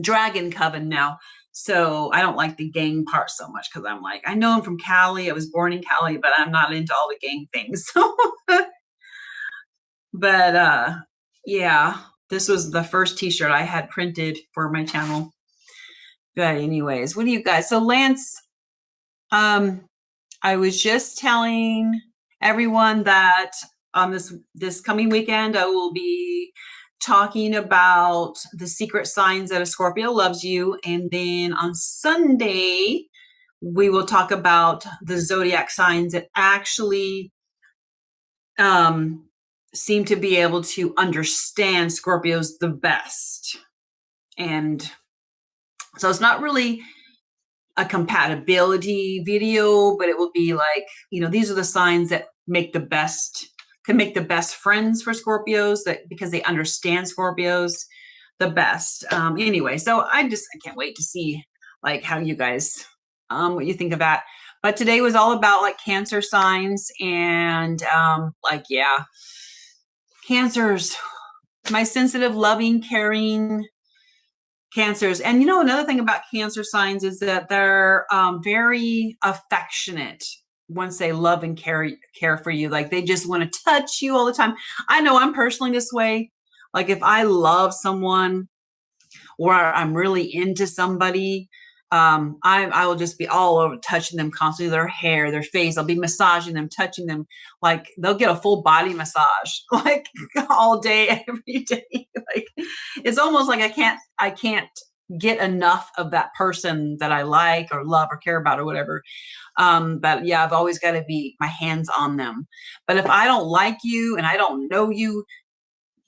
Dragon Coven now. So I don't like the gang part so much because I'm like, I know I'm from Cali. I was born in Cali, but I'm not into all the gang things. So but yeah, this was the first t-shirt I had printed for my channel. But anyways, what do you guys? So Lance, I was just telling everyone that on this coming weekend, I will be talking about the secret signs that a Scorpio loves you. And then on Sunday, we will talk about the zodiac signs that actually seem to be able to understand Scorpios the best. And so it's not really a compatibility video, but it will be like, these are the signs that can make the best friends for Scorpios, that because they understand Scorpios the best. Anyway, so I can't wait to see like how you guys, what you think of that. But today was all about like Cancer signs and like, yeah, Cancers, my sensitive, loving, caring Cancers. And another thing about Cancer signs is that they're very affectionate once they love and care for you. Like they just want to touch you all the time. I know I'm personally this way. Like if I love someone or I'm really into somebody, I will just be all over touching them constantly, their hair, their face. I'll be massaging them, touching them. Like they'll get a full body massage, like all day, every day. Like it's almost like I can't get enough of that person that I like or love or care about or whatever. But yeah, I've always got to be my hands on them. But if I don't like you and I don't know you,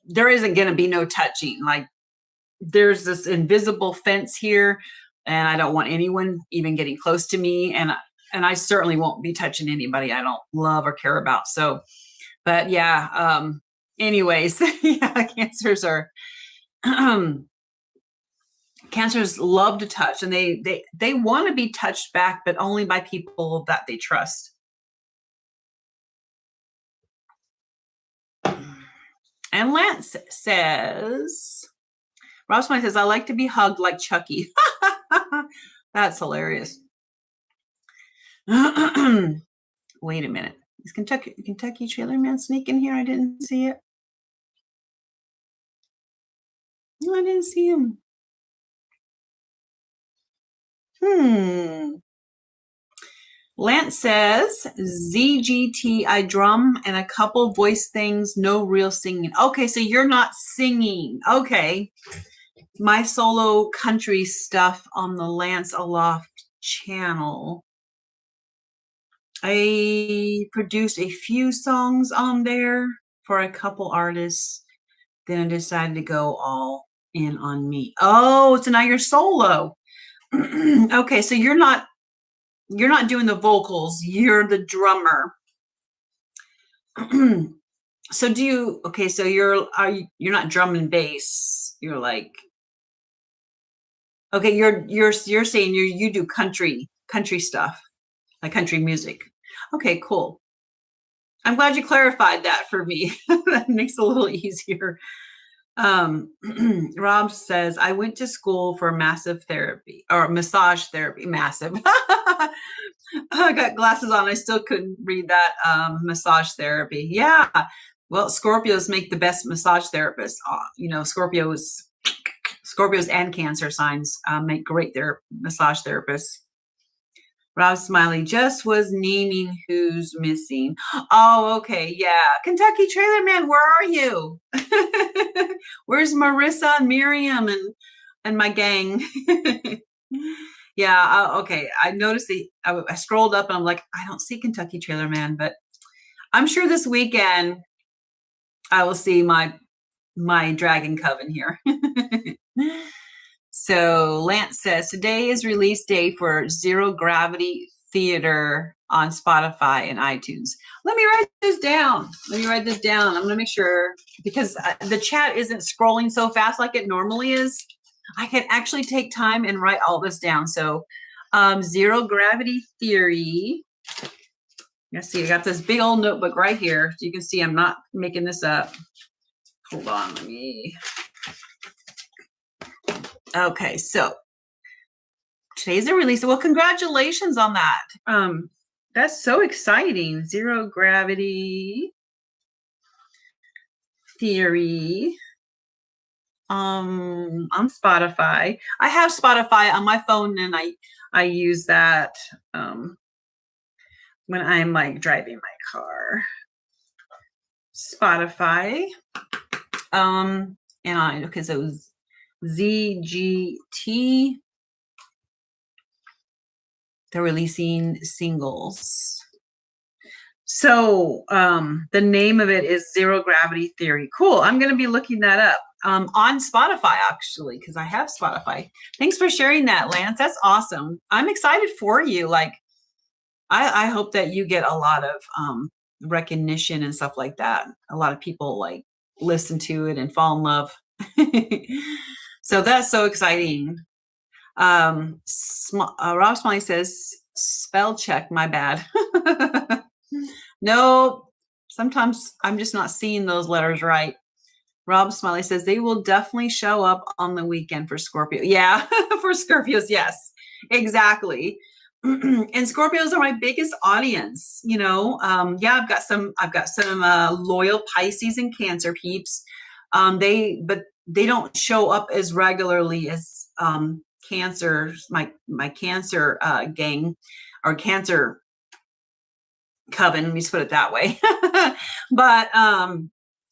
there isn't going to be no touching. Like there's this invisible fence here, and I don't want anyone even getting close to me. And I certainly won't be touching anybody I don't love or care about. So, but yeah, anyways, yeah, Cancers love to touch, and they want to be touched back, but only by people that they trust. And Lance says, Rob Smith says, I like to be hugged like Chucky. That's hilarious. Wait a minute. Is Kentucky Trailer Man sneaking here? I didn't see it. No, I didn't see him. Lance says, ZGT, I drum and a couple voice things, no real singing. Okay, so you're not singing. Okay. My solo country stuff on the Lance Aloft channel. I produced a few songs on there for a couple artists. Then I decided to go all in on me. Oh, so now you're solo. Okay, so you're not doing the vocals, you're the drummer. So do you, okay, so you're not drum and bass. You're like, okay, you're saying you do country stuff, like country music. Okay, cool. I'm glad you clarified that for me. That makes it a little easier. Rob says, I went to school for massive therapy or massage therapy. Massive. I got glasses on. I still couldn't read that. Massage therapy. Yeah. Well, Scorpios make the best massage therapists. Scorpios and Cancer signs make great massage therapists. Rob Smiley just was naming who's missing. Oh, okay. Yeah. Kentucky Trailer Man, where are you? Where's Marissa and Miriam and my gang? Yeah. Okay. I noticed I scrolled up and I'm like, I don't see Kentucky Trailer Man, but I'm sure this weekend I will see my dragon coven here. So Lance says, today is release day for Zero Gravity Theater on Spotify and iTunes. Let me write this down. I'm going to make sure, because the chat isn't scrolling so fast like it normally is. I can actually take time and write all this down. So Zero Gravity Theory. Let's see, I got this big old notebook right here. So you can see I'm not making this up. Hold on, let me. Okay, so today's the release. Well, congratulations on that. That's so exciting. Zero Gravity Theory on Spotify. I have Spotify on my phone, and I use that when I'm like driving my car. Spotify. Okay, so it was ZGT. They're releasing singles. So the name of it is Zero Gravity Theory. Cool. I'm going to be looking that up on Spotify, actually, because I have Spotify. Thanks for sharing that, Lance. That's awesome. I'm excited for you. Like, I hope that you get a lot of recognition and stuff like that. A lot of people like listen to it and fall in love. So that's so exciting. Rob Smiley says, spell check, my bad. No, sometimes I'm just not seeing those letters right. Rob Smiley says, they will definitely show up on the weekend for Scorpio. Yeah, for Scorpios, yes, exactly. And Scorpios are my biggest audience, Yeah, I've got some loyal Pisces and Cancer peeps. But they don't show up as regularly as Cancer, my Cancer gang or Cancer coven. Let me just put it that way. But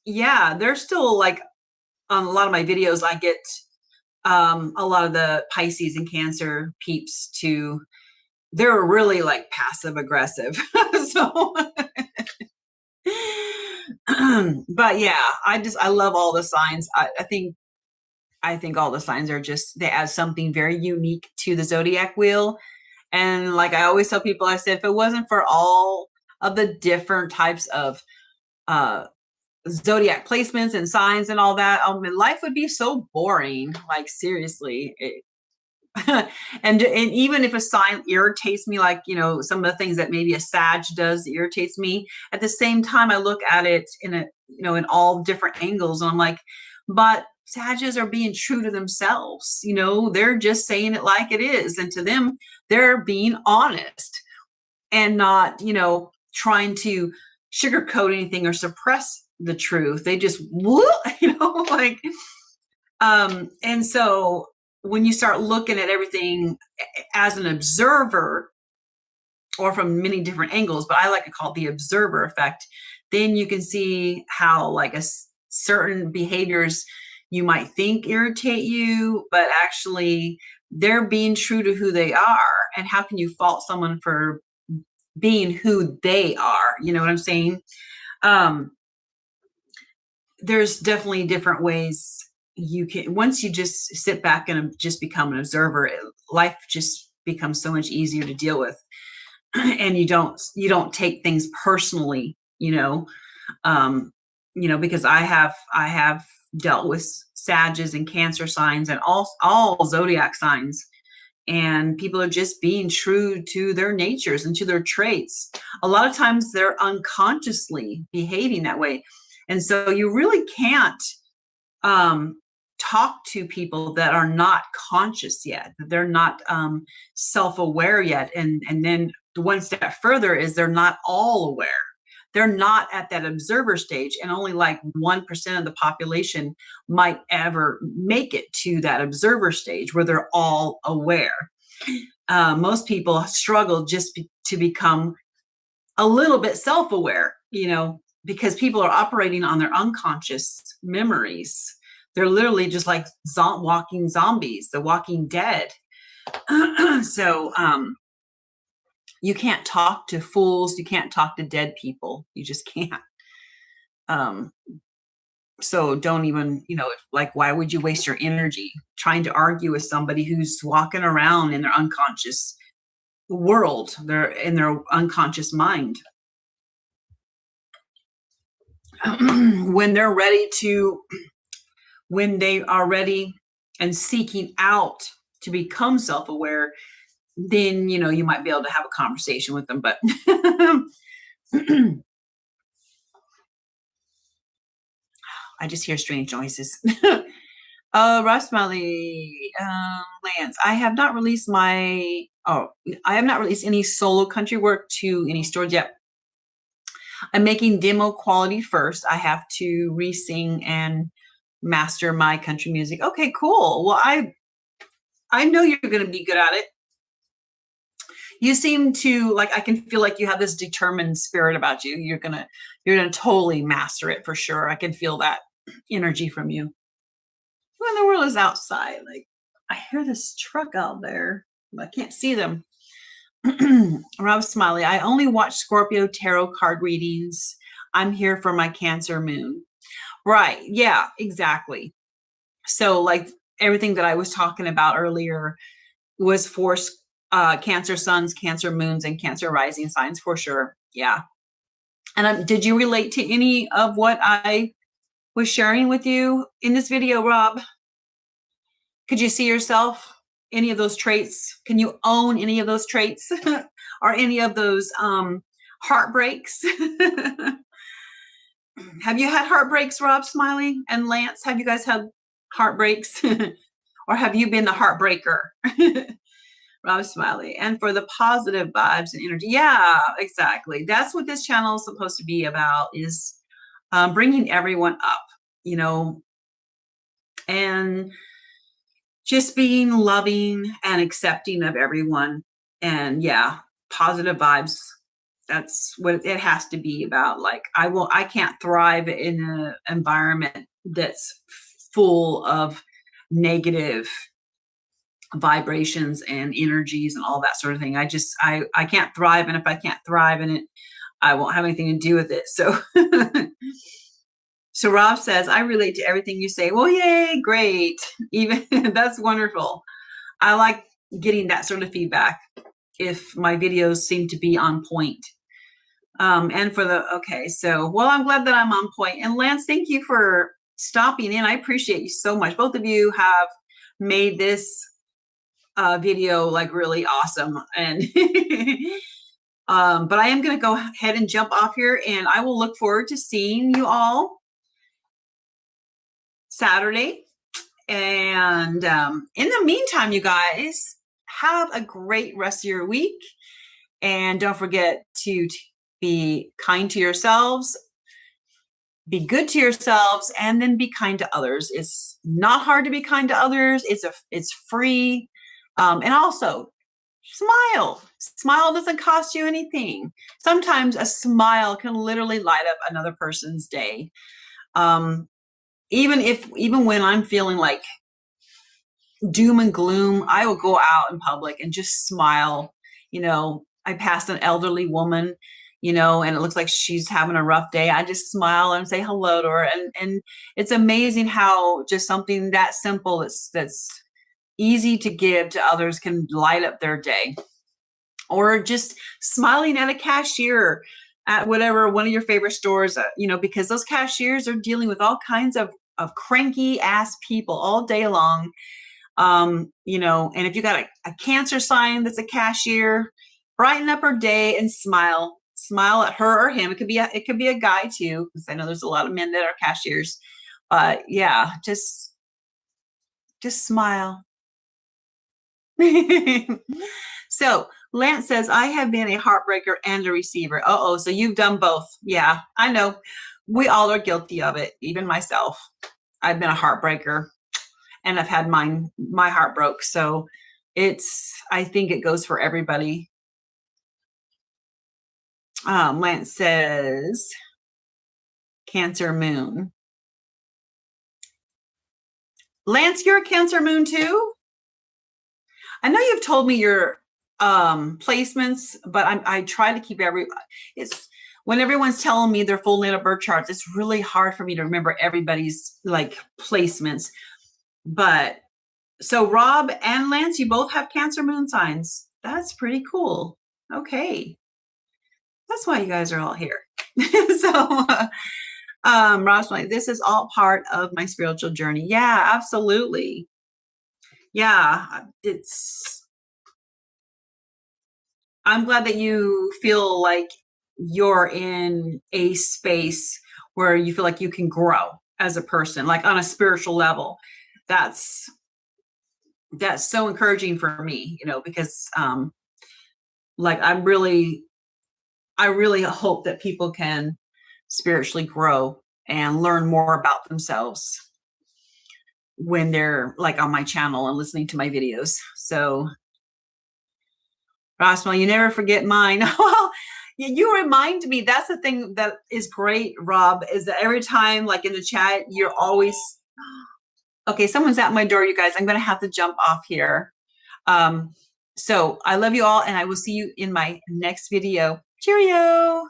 yeah, they're still like on a lot of my videos. I get a lot of the Pisces and Cancer peeps to. They're really like passive aggressive. So, but yeah, I love all the signs. I think all the signs are they add something very unique to the zodiac wheel. And like I always tell people, I said, if it wasn't for all of the different types of zodiac placements and signs and all that, life would be so boring. Like seriously. And even if a sign irritates me, like, some of the things that maybe a Sag does irritates me, at the same time, I look at it in all different angles. And I'm like, but Sages are being true to themselves. They're just saying it like it is. And to them, they're being honest and not, trying to sugarcoat anything or suppress the truth. They just, like, and so when you start looking at everything as an observer or from many different angles, but I like to call it the observer effect, then you can see how like certain behaviors you might think irritate you, but actually they're being true to who they are. And how can you fault someone for being who they are? You know what I'm saying? There's definitely different ways you can, once you just sit back and just become an observer, life just becomes so much easier to deal with. And you don't take things personally, Because I have dealt with Sages and Cancer signs and all zodiac signs, and people are just being true to their natures and to their traits. A lot of times they're unconsciously behaving that way. And so you really can't talk to people that are not conscious yet, that they're not self-aware yet. And then the one step further is they're not all aware. They're not at that observer stage, and only like 1% of the population might ever make it to that observer stage where they're all aware. Most people struggle just to become a little bit self-aware, because people are operating on their unconscious memories. They're literally just like walking zombies, the walking dead. So you can't talk to fools. You can't talk to dead people. You just can't. So don't even, like, why would you waste your energy trying to argue with somebody who's walking around in their unconscious world? They're in their unconscious mind. When they are ready and seeking out to become self-aware, then, you might be able to have a conversation with them. But I just hear strange noises. Ross Smiley, Lance, I have not released any solo country work to any stores yet. I'm making demo quality first. I have to re-sing and master my country music. Okay, cool. Well, I know you're going to be good at it. You seem to, like, I can feel like you have this determined spirit about you. You're gonna totally master it for sure. I can feel that energy from you. Who in the world is outside? Like, I hear this truck out there, but I can't see them. Rob Smiley, I only watch Scorpio tarot card readings. I'm here for my Cancer moon. Right. Yeah, exactly. So like everything that I was talking about earlier was for Cancer suns, Cancer moons, and Cancer rising signs for sure. Yeah. And did you relate to any of what I was sharing with you in this video, Rob? Could you see yourself? Any of those traits? Can you own any of those traits or any of those heartbreaks? Have you had heartbreaks, Rob Smiley and Lance? Have you guys had heartbreaks? Or have you been the heartbreaker? Rob Smiley. And for the positive vibes and energy. Yeah, exactly. That's what this channel is supposed to be about, is bringing everyone up, and just being loving and accepting of everyone. And yeah, positive vibes. That's what it has to be about. Like, I can't thrive in an environment that's full of negative vibrations and energies and all that sort of thing. I can't thrive. And if I can't thrive in it, I won't have anything to do with it. So, so Rob says, I relate to everything you say. Well, yay, great. Even that's wonderful. I like getting that sort of feedback if my videos seem to be on point. And for okay, so, well, I'm glad that I'm on point. And Lance, thank you for stopping in. I appreciate you so much. Both of you have made this video like really awesome. And but I am going to go ahead and jump off here, and I will look forward to seeing you all Saturday. And in the meantime, you guys, have a great rest of your week. And don't forget to be kind to yourselves, be good to yourselves, and then be kind to others. It's not hard to be kind to others. It's free. And also, smile. Smile doesn't cost you anything. Sometimes a smile can literally light up another person's day. Even when I'm feeling like doom and gloom, I will go out in public and just smile. I passed an elderly woman, and it looks like she's having a rough day. I just smile and say hello to her. And it's amazing how just something that simple that's easy to give to others can light up their day. Or just smiling at a cashier, at whatever one of your favorite stores, because those cashiers are dealing with all kinds of cranky ass people all day long. And if you got a Cancer sign that's a cashier, brighten up her day and smile at her or him. It could be a guy too, because I know there's a lot of men that are cashiers. But yeah, just smile. So Lance says, I have been a heartbreaker and a receiver. Uh-oh, so you've done both. Yeah, I know. We all are guilty of it, even myself. I've been a heartbreaker and I've had my heart broke. So I think it goes for everybody. Lance says, Cancer moon. Lance, you're a Cancer moon too? I know you've told me your placements, but I try to keep it's when everyone's telling me their full natal birth charts, it's really hard for me to remember everybody's like placements. But so Rob and Lance, you both have Cancer moon signs. That's pretty cool. Okay. That's why you guys are all here. So Rob's like, this is all part of my spiritual journey. Yeah, absolutely. Yeah, I'm glad that you feel like you're in a space where you feel like you can grow as a person, like on a spiritual level. That's so encouraging for me, because like I really hope that people can spiritually grow and learn more about themselves when they're like on my channel and listening to my videos. So Roswell, you never forget mine. Well, you remind me. That's the thing that is great, Rob, is that every time, like in the chat, you're always, okay, someone's at my door, you guys. I'm going to have to jump off here. So I love you all, and I will see you in my next video. Cheerio.